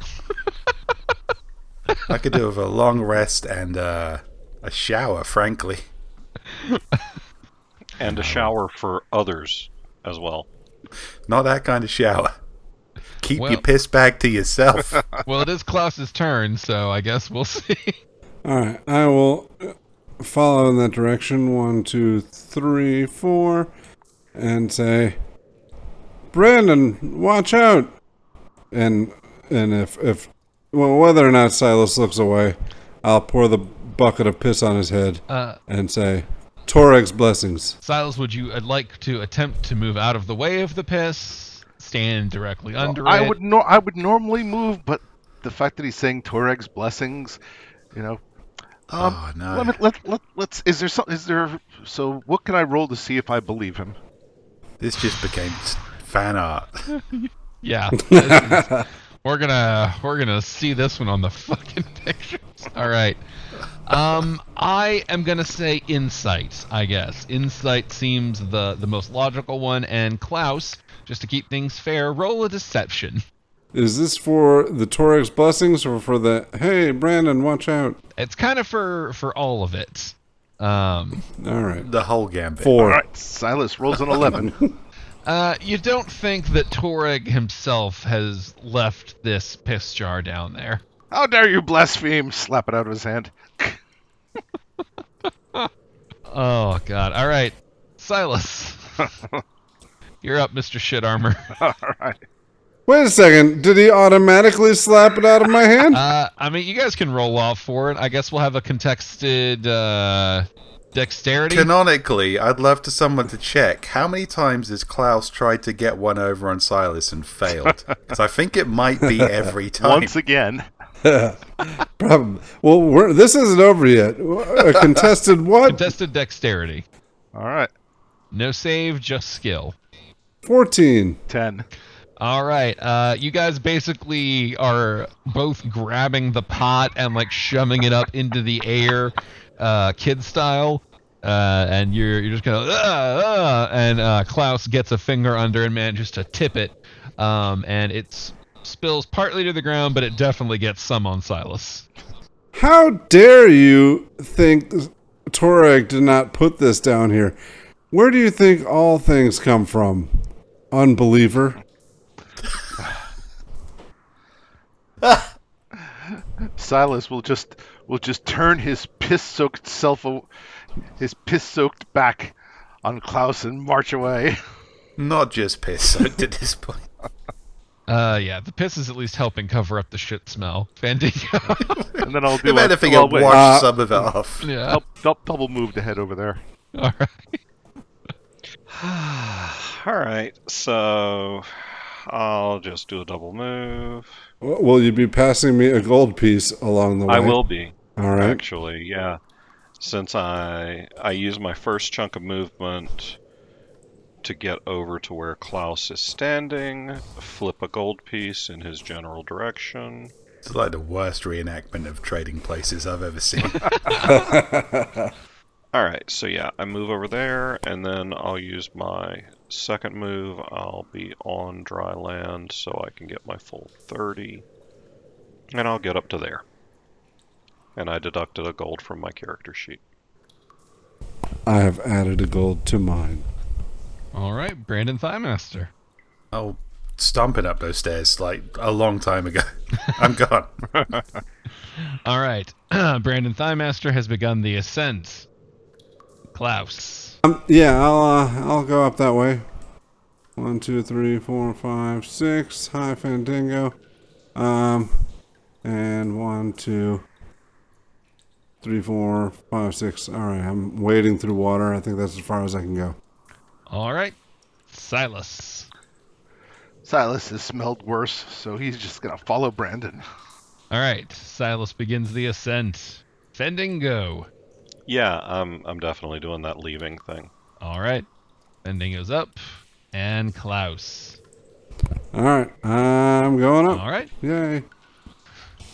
I could do with a long rest and a shower, frankly. And a shower for others as well. Not that kind of shower. Keep Well- your piss bag to yourself. Well, it is Klaus's turn, so I guess we'll see. All right, I will follow in that direction. 1, 2, 3, 4, and say, "Brandon, watch out!" And if whether or not Silas looks away, I'll pour the bucket of piss on his head and say, "Torag's blessings." Silas, would you like to attempt to move out of the way of the piss? Stand directly under I it? would normally move, but the fact that he's saying Torag's blessings, you know. Oh, no. Let's. So what can I roll to see if I believe him? This just became fan art. Yeah. We're gonna see this one on the fucking pictures. All right. I am gonna say insight, I guess. Insight seems the most logical one, and Klaus, just to keep things fair, roll a deception. Is this for the Torag's blessings or for the, hey, Brandon, watch out? It's kind of for all of it. All right. The whole gambit. 4. All right, Silas rolls an 11. You don't think that Torag himself has left this piss jar down there? How dare you blaspheme? Slap it out of his hand. Oh, God. All right. Silas. You're up, Mr. Shit Armor. All right. Wait a second. Did he automatically slap it out of my hand? I mean, you guys can roll off for it. I guess we'll have a contested dexterity. Canonically, I'd love to someone to check how many times has Klaus tried to get one over on Silas and failed? Because I think it might be every time. Once again. Probably. Well, this isn't over yet. A contested what? Contested dexterity. All right. No save, just skill. 14. 10. All right. You guys basically are both grabbing the pot and like shoving it up into the air, kid style, and you're just kind of and Klaus gets a finger under and manages to tip it, and it spills partly to the ground, but it definitely gets some on Silas. How dare you think Torag did not put this down here? Where do you think all things come from, unbeliever? Silas will just turn his piss-soaked back on Klaus and march away. Not just piss soaked at this point. Yeah, the piss is at least helping cover up the shit smell. Fandango. And then I'll do If anything, I'll it'll wash some of it off. Yeah. double move to head over there. All right. All right, so I'll just do a double move. Will you be passing me a gold piece along the way? I will be. All right. Actually, yeah. Since I use my first chunk of movement to get over to where Klaus is standing, flip a gold piece in his general direction. It's like the worst reenactment of trading places I've ever seen. All right, so yeah, I move over there, and then I'll use my second move. I'll be on dry land, so I can get my full 30, and I'll get up to there. And I deducted a gold from my character sheet. I have added a gold to mine. All right, Brandon Thighmaster. Oh, stomping up those stairs like a long time ago. I'm gone. All right, Brandon Thighmaster has begun the ascent. Klaus. Yeah, I'll go up that way. 1, 2, 3, 4, 5, 6. Hi, Fandango. And 1, 2, 3, 4, 5, 6. All right, I'm wading through water. I think that's as far as I can go. All right, Silas. Silas has smelled worse, so he's just gonna follow Brandon. All right, Silas begins the ascent. Fandango. Yeah, I'm definitely doing that leaving thing. All right, Fandango's up, and Klaus. All right, I'm going up. All right. Yay.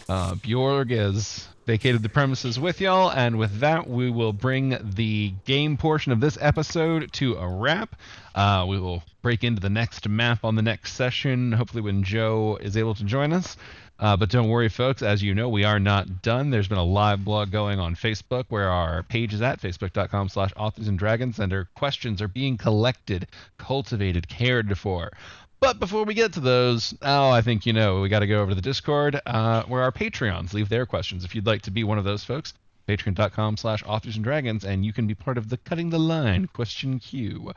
Bjorg has vacated the premises with y'all, and with that, we will bring the game portion of this episode to a wrap. We will break into the next map on the next session, hopefully when Joe is able to join us. But don't worry, folks. As you know, we are not done. There's been a live blog going on Facebook where our page is at facebook.com/authorsanddragons, and our questions are being collected, cultivated, cared for. But before we get to those, I think we got to go over to the Discord where our Patreons leave their questions. If you'd like to be one of those folks, patreon.com/authorsanddragons, and you can be part of the Cutting the Line question queue.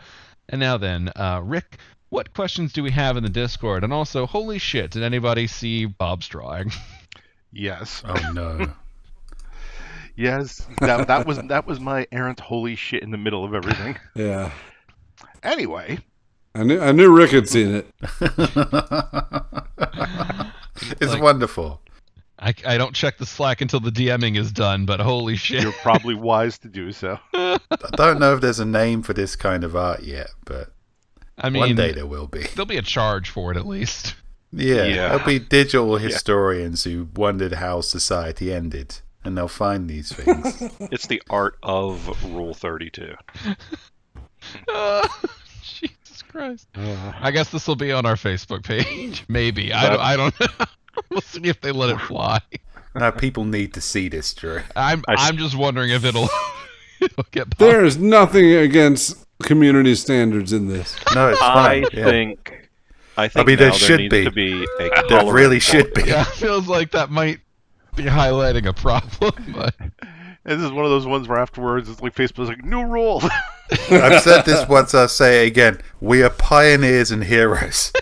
And now then, Rick, what questions do we have in the Discord? And also, holy shit, did anybody see Bob's drawing? Yes. Oh no. Yes. That was my errant holy shit in the middle of everything. Yeah. Anyway. I knew Rick had seen it. It's wonderful. I don't check the Slack until the DMing is done, but holy shit. You're probably wise to do so. I don't know if there's a name for this kind of art yet, but I mean, one day there will be. There'll be a charge for it at least. Yeah. Yeah. There'll be digital historians who wondered how society ended. and they'll find these things. It's the art of Rule 32. Jesus Christ. I guess this will be on our Facebook page. Maybe. I don't know. We'll see if they let it fly. Now people need to see this, Drew. I'm just wondering if it'll get published. There is nothing against community standards in this. No, it's fine. I I mean, now there should needs be. to be a There color really report. should be. Yeah, it feels like that might be highlighting a problem, but And this is one of those ones where afterwards it's like Facebook's like, new rule. I've said this once, I'll say it again. We are pioneers and heroes.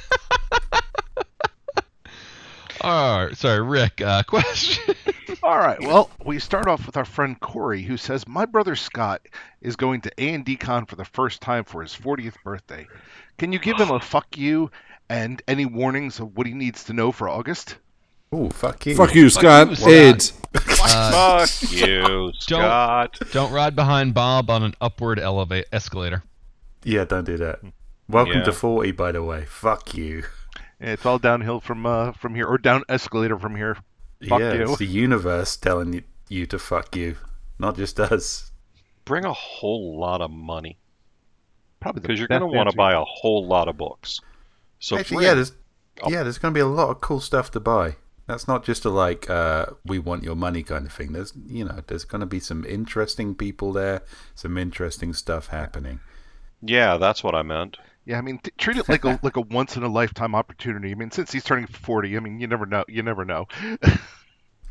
Alright, sorry, Rick, question. All right. Well, we start off with our friend Corey, who says, my brother Scott is going to A&D Con for the first time for his 40th birthday. Can you give him a fuck you and any warnings of what he needs to know for August? Ooh, fuck you. Fuck you, Scott. you, Scott. AIDS. Fuck you, Scott. Don't ride behind Bob on an upward escalator. Yeah, don't do that. Welcome Yeah. to 40, by the way. Fuck you. It's all downhill from here, or down escalator from here. Fuck yeah, you. it's the universe telling you to fuck you, not just us. Bring a whole lot of money, Probably because you're going to want to buy a whole lot of books. So Actually, there's going to be a lot of cool stuff to buy. That's not just a we want your money kind of thing. There's going to be some interesting people there, some interesting stuff happening. Yeah, that's what I meant. Yeah, I mean, treat it like a once in a lifetime opportunity. I mean, since he's turning 40, I mean, you never know. You never know.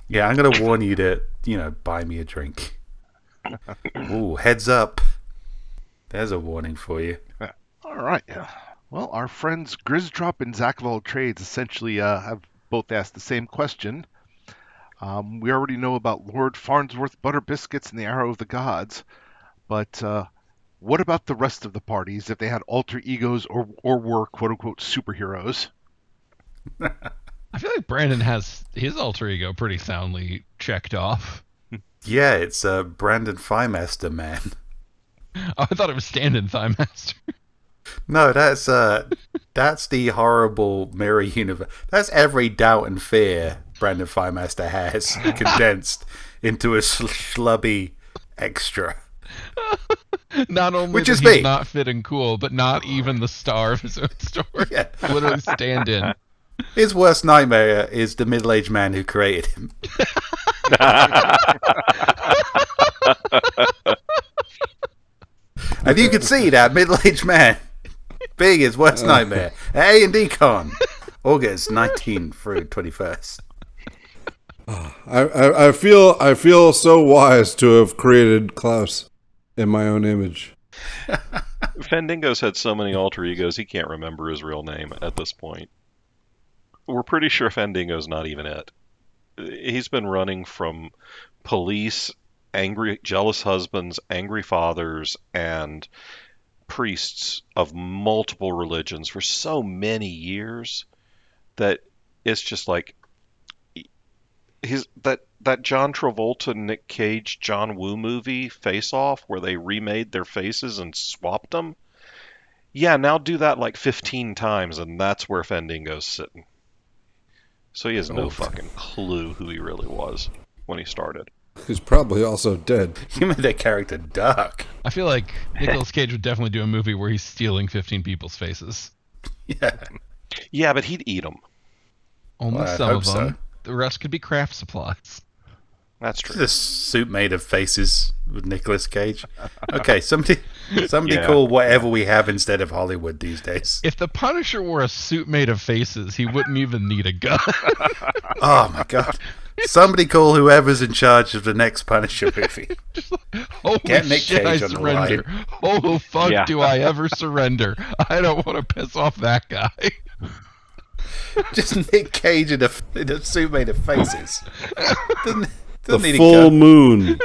Yeah, I'm going to warn you to, buy me a drink. Ooh, heads up. There's a warning for you. All right. Well, our friends Grizzdrop and Zach of All Trades essentially have both asked the same question. We already know about Lord Farnsworth Butter Biscuits and the Arrow of the Gods, but what about the rest of the parties if they had alter egos or were quote-unquote superheroes? I feel like Brandon has his alter ego pretty soundly checked off. Yeah, it's Brandon Thighmaster Man. Oh, I thought it was Stand-in Thighmaster. No, that's the horrible mirror universe. That's every doubt and fear Brandon Thighmaster has condensed into a schlubby extra. Not only Which that is he's me. not fit and cool, but not even the star of his own story. Yeah. Literally stand-in. His worst nightmare is the middle-aged man who created him. And you can see that middle-aged man being his worst nightmare at A&D Con, August 19th through 21st. I feel so wise to have created Klaus in my own image. Fandingo's had so many alter egos, he can't remember his real name at this point. We're pretty sure Fandingo's not even it. He's been running from police, angry, jealous husbands, angry fathers, and priests of multiple religions for so many years that it's just like that John Travolta, Nick Cage, John Woo movie, Face Off, where they remade their faces and swapped them. Yeah, now do that like 15 times, and that's where Fandingo's sitting. So he has no fucking clue who he really was when he started. He's probably also dead. You made that character dark. I feel like Nicolas Cage would definitely do a movie where he's stealing 15 people's faces. Yeah. Yeah, but he'd eat them. Only Well, I'd some hope of them. so. The rest could be craft supplies. That's true. This suit made of faces with Nicolas Cage. Okay, somebody Yeah. call whatever we have instead of Hollywood these days. If the Punisher wore a suit made of faces, he wouldn't even need a gun. Oh my god. Somebody call whoever's in charge of the next Punisher movie. Holy Get Nick shit, I Cage on the surrender. Oh, fuck, Yeah. do I ever surrender. I don't want to piss off that guy. Just Nick Cage in a suit made of faces. Doesn't The need a full gun. moon.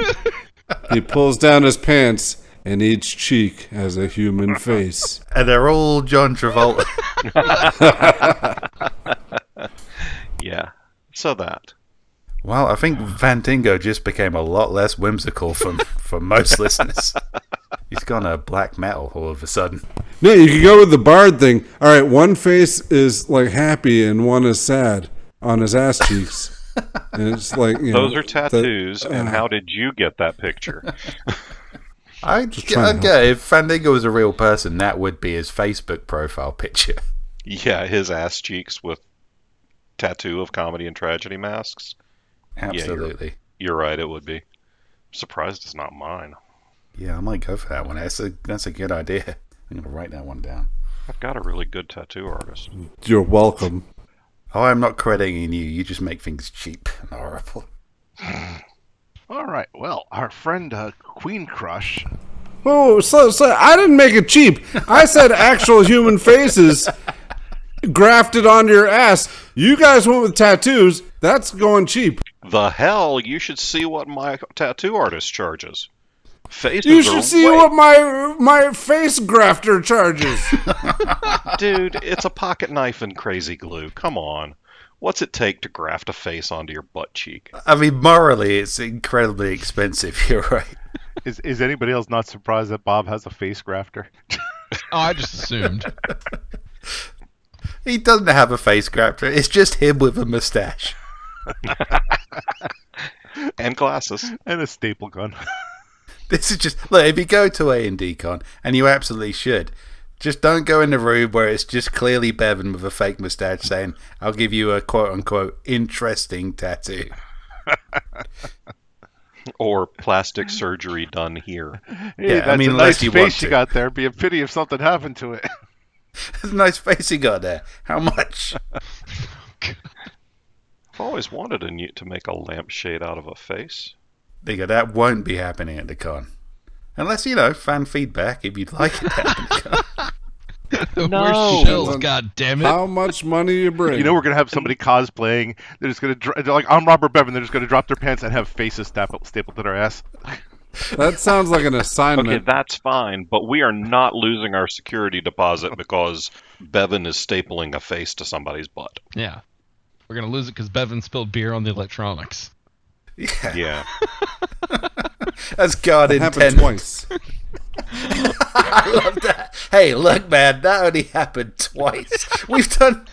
He pulls down his pants, and each cheek has a human face. And they're all John Travolta. Yeah. So that. Well, I think Fandango just became a lot less whimsical from most listeners. He's gone black metal all of a sudden. No, you can go with the bard thing. All right, one face is like happy and one is sad on his ass cheeks. And it's like, Those are tattoos, and how did you get that picture? Okay, if Fandango was a real person, that would be his Facebook profile picture. Yeah, his ass cheeks with tattoo of comedy and tragedy masks. Absolutely. Yeah, you're right, it would be. I'm surprised it's not mine. Yeah, I might go for that one. That's a good idea. I'm going to write that one down. I've got a really good tattoo artist. You're welcome. Oh, I'm not crediting you. You just make things cheap and horrible. All right. Well, our friend Queen Crush. Oh, so I didn't make it cheap. I said actual human faces grafted onto your ass. You guys went with tattoos. That's going cheap. The hell? You should see what my tattoo artist charges. Faces You should see what my face grafter charges. Dude, it's a pocket knife and crazy glue. Come on. What's it take to graft a face onto your butt cheek? I mean, morally, it's incredibly expensive. You're right. Is anybody else not surprised that Bob has a face grafter? Oh, I just assumed. He doesn't have a face grafter. It's just him with a mustache. And glasses. And a staple gun. This is just... Look, if you go to A&D Con, and you absolutely should, just don't go in the room where it's just clearly Bevin with a fake mustache saying, I'll give you a quote-unquote interesting tattoo. Or plastic surgery done here. Hey, Yeah, that's I mean, a unless nice you want face you to. got there. Be a pity if something happened to it. That's a nice face you got there. How much? I've always wanted to make a lampshade out of a face. Digga, that won't be happening at the con. Unless, fan feedback if you'd like it to happen at the con. We're shills, God damn it. How much money you bring? You know we're gonna have somebody cosplaying. They're just gonna they're like, I'm Robert Bevin. They're just gonna drop their pants and have faces stapled to their ass. That sounds like an assignment. Okay, that's fine, but we are not losing our security deposit because Bevin is stapling a face to somebody's butt. Yeah. We're going to lose it because Bevin spilled beer on the electronics. Yeah. That's God It happened intended. twice. I love that. Hey, look, man, that only happened twice. We've done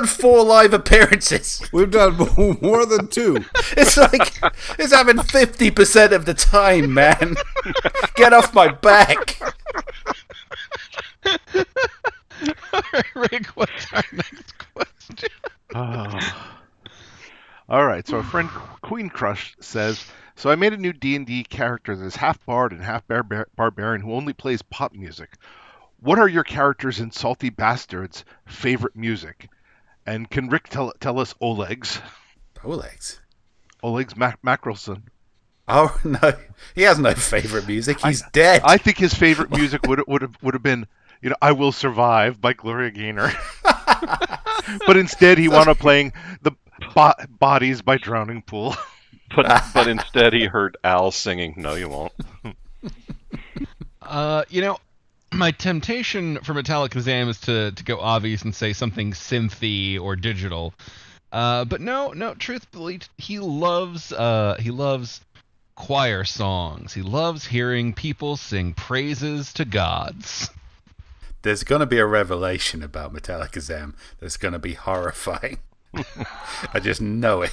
4 live appearances. We've done more than 2. It's like it's happened 50% of the time, man. Get off my back. All right, Rick, what's our next question? All right, so our friend Queen Crush says, so I made a new D&D character that is half bard and half barbarian who only plays pop music. What are your characters in Salty Bastards' favorite music? And can Rick tell us Oleg's? Oleg's? Oleg's Macrelson. Oh, no. He has no favorite music. He's dead. I think his favorite music would have been, I Will Survive by Gloria Gaynor. But instead he wound up playing the Bodies by Drowning Pool. But instead he heard Al singing, No You Won't. My temptation for Metallicazam is to go obvious and say something synthy or digital. But no, truthfully, he loves choir songs. He loves hearing people sing praises to gods. There's going to be a revelation about Metallicazam that's going to be horrifying. I just know it.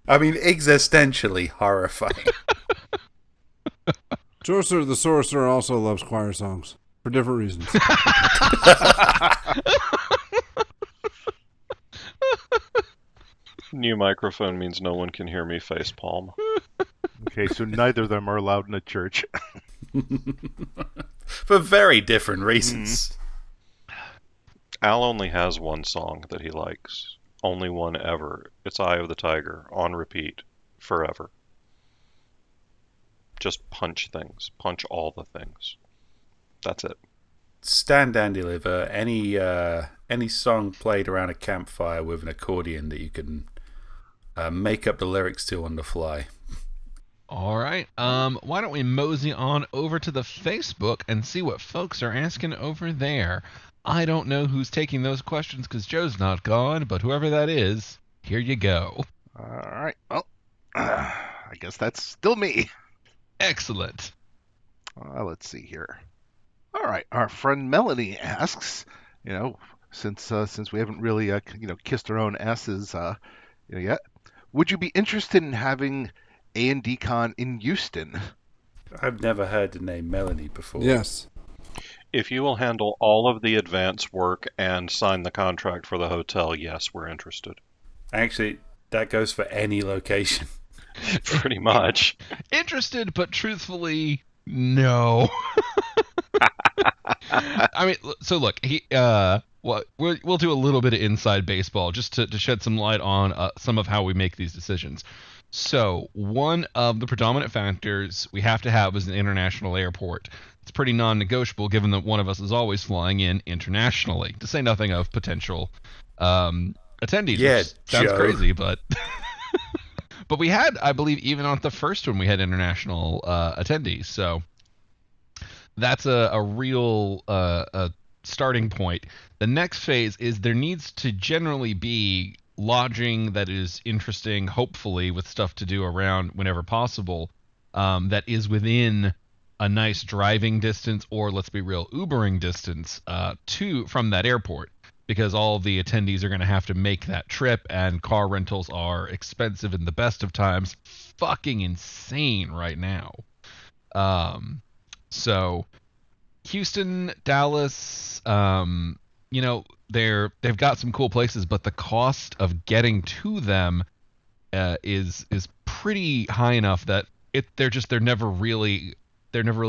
I mean, existentially horrifying. Chaucer the Sorcerer also loves choir songs for different reasons. New microphone means no one can hear me face palm. Okay, so neither of them are allowed in a church. For very different reasons. Al only has one song that he likes. Only one ever. It's Eye of the Tiger, on repeat, forever. Just punch things. Punch all the things. That's it. Stan Dandeliver, any song played around a campfire with an accordion that you can make up the lyrics to on the fly. All right. Why don't we mosey on over to the Facebook and see what folks are asking over there? I don't know who's taking those questions because Joe's not gone, but whoever that is, here you go. All right. Well, I guess that's still me. Excellent. Let's see here. All right. Our friend Melanie asks, since we haven't really, kissed our own asses Yeah. Would you be interested in having A&D Con in Houston? I've never heard the name Melanie before. Yes. If you will handle all of the advance work and sign the contract for the hotel, yes, we're interested. Actually, that goes for any location. Pretty much. Interested, but truthfully, no. I mean, so look, we'll do a little bit of inside baseball just to shed some light on some of how we make these decisions. So one of the predominant factors we have to have is an international airport. It's pretty non-negotiable given that one of us is always flying in internationally, to say nothing of potential attendees. Yeah, which sounds Joe. crazy, but but we had, I believe, even on the first one, we had international attendees. So that's a real starting point. The next phase is there needs to generally be lodging that is interesting, hopefully with stuff to do around whenever possible, that is within a nice driving distance, or let's be real, Ubering distance from that airport, because all the attendees are going to have to make that trip, and car rentals are expensive in the best of times, fucking insane right now. So Houston, Dallas, they've got some cool places, but the cost of getting to them is pretty high enough that they're never really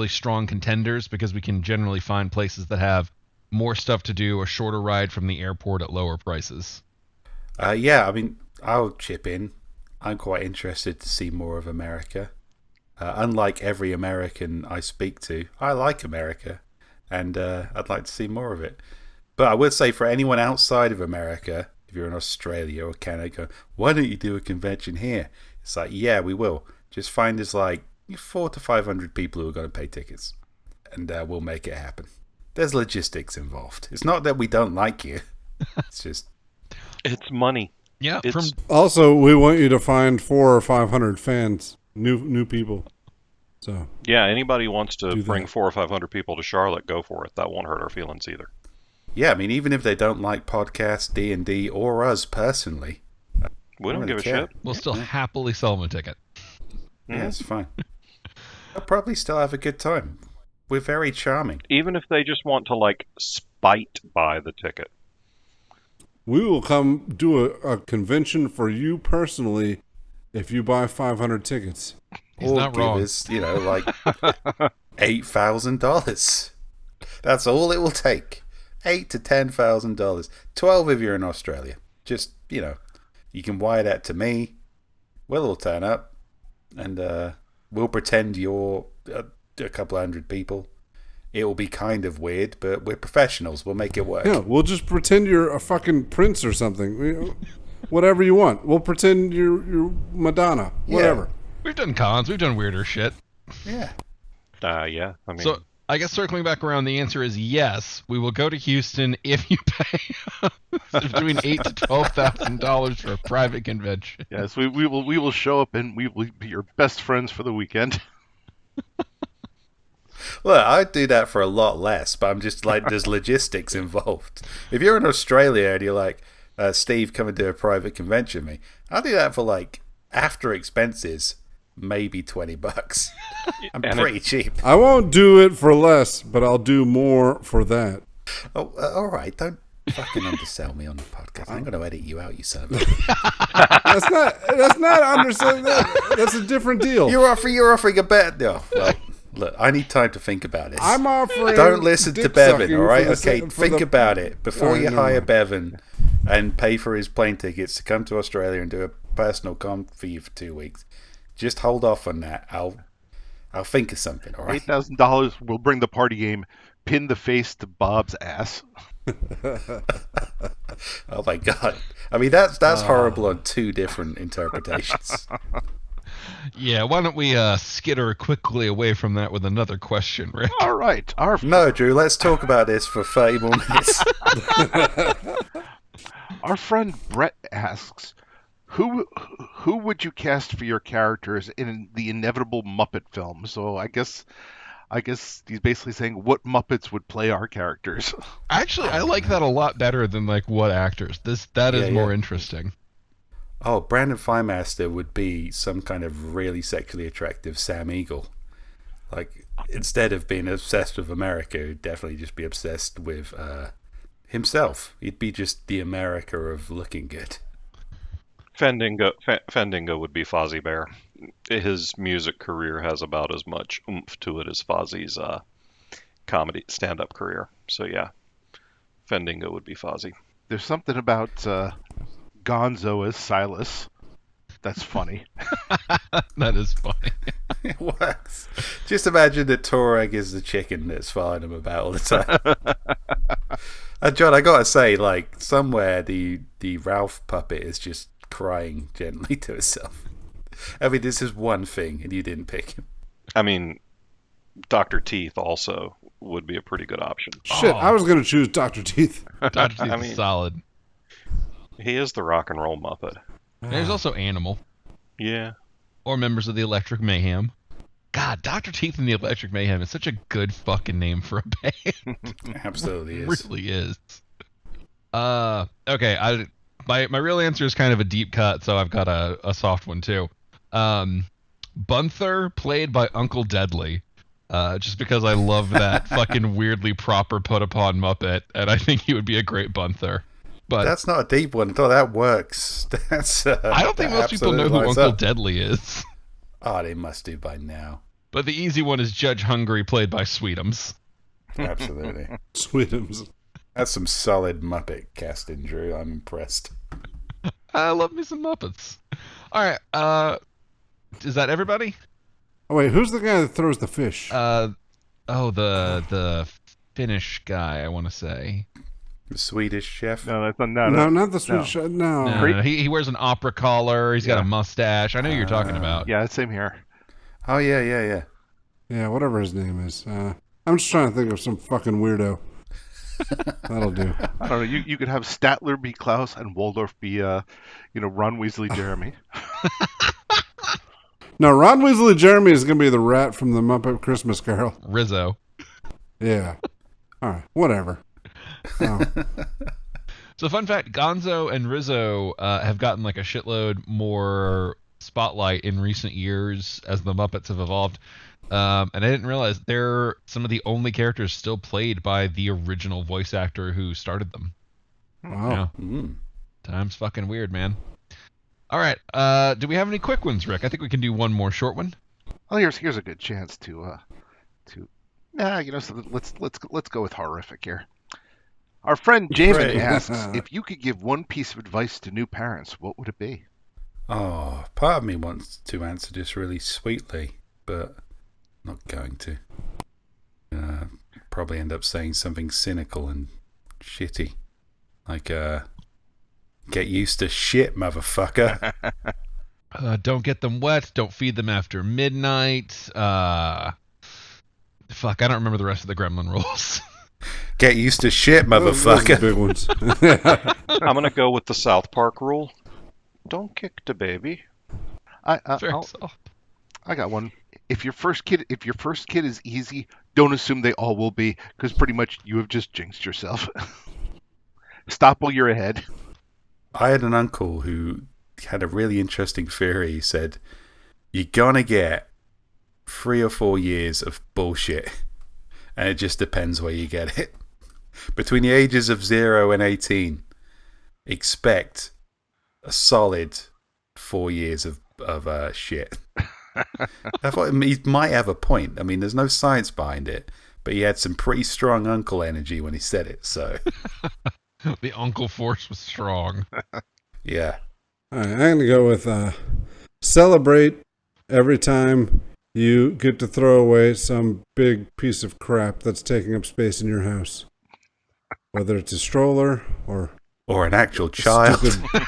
strong contenders, because we can generally find places that have more stuff to do, a shorter ride from the airport at lower prices. Yeah, I mean, I'll chip in. I'm quite interested to see more of America. Unlike every American I speak to, I like America, and I'd like to see more of it. But I would say for anyone outside of America, if you're in Australia or Canada, why don't you do a convention here? It's like, yeah, we will. Just find us like 400 to 500 people who are going to pay tickets, and we'll make it happen. There's logistics involved. It's not that we don't like you. It's just... It's money. Yeah, It's Also, we want you to find 400 or 500 fans, new people. So yeah, anybody who wants to Do bring that. 400 or 500 people to Charlotte, go for it. That won't hurt our feelings either. Yeah, I mean, even if they don't like podcasts, D&D, or us personally, We don't really give a care. shit. we'll still happily sell them a ticket. Yeah, it's fine. I'll probably still have a good time. We're very charming. Even if they just want to, like, spite buy the ticket. we will come do a convention for you personally if you buy 500 tickets. He's Or not give wrong. us, like $8,000. That's all it will take. $8,000 to $10,000. 12 if you're in Australia. Just, you can wire that to me. We'll all turn up, and we'll pretend you're a couple hundred people. It will be kind of weird, but we're professionals. We'll make it work. Yeah, we'll just pretend you're a fucking prince or something. Whatever you want. We'll pretend you're Madonna. Whatever. We've done cons. We've done weirder shit. Yeah. Yeah, I mean, So I guess circling back around, the answer is yes. We will go to Houston if you pay between $8,000 to $12,000 for a private convention. Yes, we will show up and we will be your best friends for the weekend. Look, I'd do that for a lot less, but I'm just like, there's logistics involved. If you're in Australia and you're like, Steve, come and do a private convention with me, I'll do that for like, after expenses, maybe $20. I'm And pretty cheap. I won't do it for less, but I'll do more for that. Oh, all right, don't fucking undersell me on the podcast. I'm going to edit you out, you son of a... That's not understood. That's a different deal. You're offering a bet. No, well, look, I need time to think about it. I'm offering. Don't listen to dick Bevin, sucking all right? for the Okay, for think the- about it before All right, you never hire mind. Bevin and pay for his plane tickets to come to Australia and do a personal con for you for 2 weeks. Just hold off on that. I'll think of something, all right? $8,000 will bring the party game. Pin the face to Bob's ass. Oh my god! I mean, that's horrible on two different interpretations. Yeah, why don't we skitter quickly away from that with another question, Rick? All right, No, Drew, let's talk about this for 30 more minutes. our friend Brett asks, who would you cast for your characters in the inevitable Muppet film? So I guess he's basically saying what Muppets would play our characters. Actually, I like that a lot better than like what actors. That is Yeah, more yeah. interesting. Oh, Brandon Firemaster would be some kind of really sexually attractive Sam Eagle. Like, instead of being obsessed with America, he'd definitely just be obsessed with himself. He'd be just the America of looking good. Fendingo would be Fozzie Bear. His music career has about as much oomph to it as Fozzie's comedy stand-up career. So yeah, Fendingo would be Fozzie. There's something about Gonzo as Silas that's funny. That is funny. It works. Just imagine that Torag is the chicken that's following him about all the time. And John, I gotta say, like, somewhere the Ralph puppet is just crying gently to itself. I mean, this is one thing, and you didn't pick him. I mean, Dr. Teeth also would be a pretty good option. Shit, I was going to choose Dr. Teeth. Dr. Teeth is solid. He is the rock and roll Muppet. There's also Animal. Yeah. Or members of the Electric Mayhem. God, Dr. Teeth and the Electric Mayhem is such a good fucking name for a band. Absolutely It is. really is. Okay, my real answer is kind of a deep cut, so I've got a soft one too. Bunther, played by Uncle Deadly. Just because I love that fucking weirdly proper put upon Muppet, and I think he would be a great Bunther. But That's not a deep one at all. That works. That's. I don't think most people know who Uncle Deadly is. Oh, they must do by now. But the easy one is Judge Hungry, played by Sweetums. Absolutely. Sweetums. That's some solid Muppet casting, Drew. I'm impressed. I love me some Muppets. All right, is that everybody? Oh, wait, who's the guy that throws the fish? The Finnish guy, I want to say. The Swedish chef. No, that's not. No, not the Swedish. No. No, he wears an opera collar. He's got a mustache. I know who you're talking about. Yeah, same here. Oh, yeah. Yeah, whatever his name is. I'm just trying to think of some fucking weirdo. That'll do. I don't know. You could have Statler be Klaus and Waldorf be, Ron Weasley Jeremy. No, Ron Weasley Jeremy is going to be the rat from the Muppet Christmas Carol. Rizzo. Yeah. All right, whatever. Oh. So fun fact, Gonzo and Rizzo have gotten like a shitload more spotlight in recent years as the Muppets have evolved. And I didn't realize they're some of the only characters still played by the original voice actor who started them. Wow. Yeah. Time's fucking weird, man. All right. Do we have any quick ones, Rick? I think we can do one more short one. Well, here's a good chance to so let's go with horrific here. Our friend Jamin asks, if you could give one piece of advice to new parents, what would it be? Oh, part of me wants to answer this really sweetly, but not going to. Probably end up saying something cynical and shitty. Like, get used to shit, motherfucker. Don't get them wet. Don't feed them after midnight. Fuck, I don't remember the rest of the Gremlin rules. Get used to shit, Those are motherfucker. big ones. I'm going to go with the South Park rule. Don't kick the baby. I got one. If your first kid is easy, don't assume they all will be, because pretty much you have just jinxed yourself. Stop while you're ahead. I had an uncle who had a really interesting theory. He said, you're gonna get 3 or 4 years of bullshit, and it just depends where you get it. Between the ages of 0 and 18, expect a solid 4 years of shit. I thought he might have a point. I mean, there's no science behind it, but he had some pretty strong uncle energy when he said it, so... The uncle force was strong. Yeah. All right, I'm going to go with celebrate every time you get to throw away some big piece of crap that's taking up space in your house. Whether it's a stroller or Or an actual child. stupid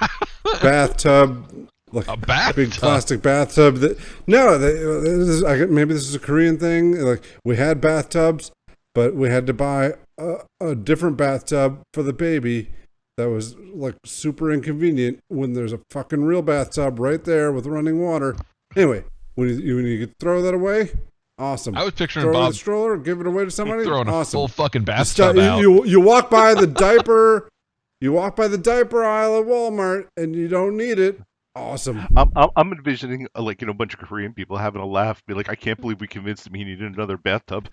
bathtub, like A bathtub? big plastic bathtub. Maybe this is a Korean thing. Like, we had bathtubs, but we had to buy a different bathtub for the baby that was like super inconvenient when there's a fucking real bathtub right there with running water. Anyway, when you could throw that away, awesome. I was picturing throw it in Bob the stroller, give it away to somebody. throwing a awesome. full fucking bathtub out. You walk by the diaper. You walk by the diaper aisle at Walmart and you don't need it. Awesome. I'm envisioning a bunch of Korean people having a laugh, be like, I can't believe we convinced him he needed another bathtub.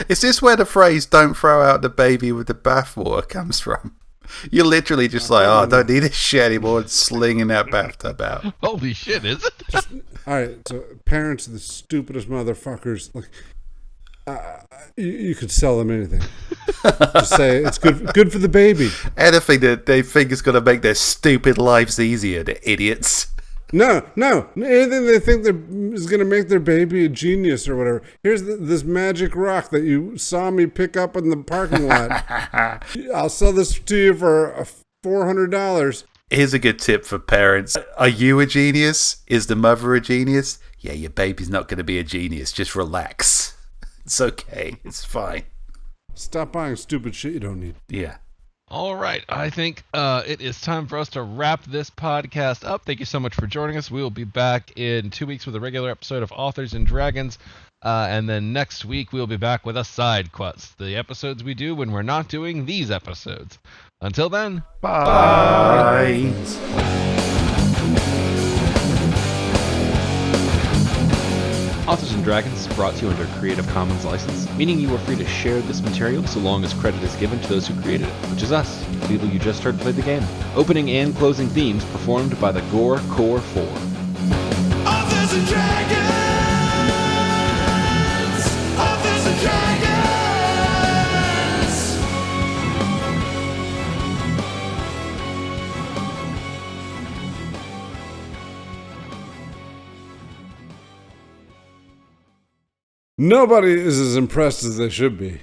Is this where the phrase "don't throw out the baby with the bathwater" comes from? You're literally just like, oh, I don't need this shit anymore, and slinging that bathtub out. Holy shit, is it? All right, so parents are the stupidest motherfuckers. Like, you could sell them anything. Just say it's good for the baby. Anything that they think is going to make their stupid lives easier, the idiots. No, anything they think is going to make their baby a genius or whatever. Here's this magic rock that you saw me pick up in the parking lot. I'll sell this to you for $400. Here's a good tip for parents. Are you a genius? Is the mother a genius? Yeah, your baby's not going to be a genius. Just relax. It's okay. It's fine. Stop buying stupid shit you don't need. Yeah. All right, I think it is time for us to wrap this podcast up. Thank you so much for joining us. We will be back in 2 weeks with a regular episode of Authors and Dragons. And then next week, we'll be back with a side quest, the episodes we do when we're not doing these episodes. Until then, Bye. Authors and Dragons is brought to you under a Creative Commons license, meaning you are free to share this material so long as credit is given to those who created it, which is us, the people you just heard play the game. Opening and closing themes performed by the Gore Core 4. Authors and Dragons! Authors and Dragons! Nobody is as impressed as they should be.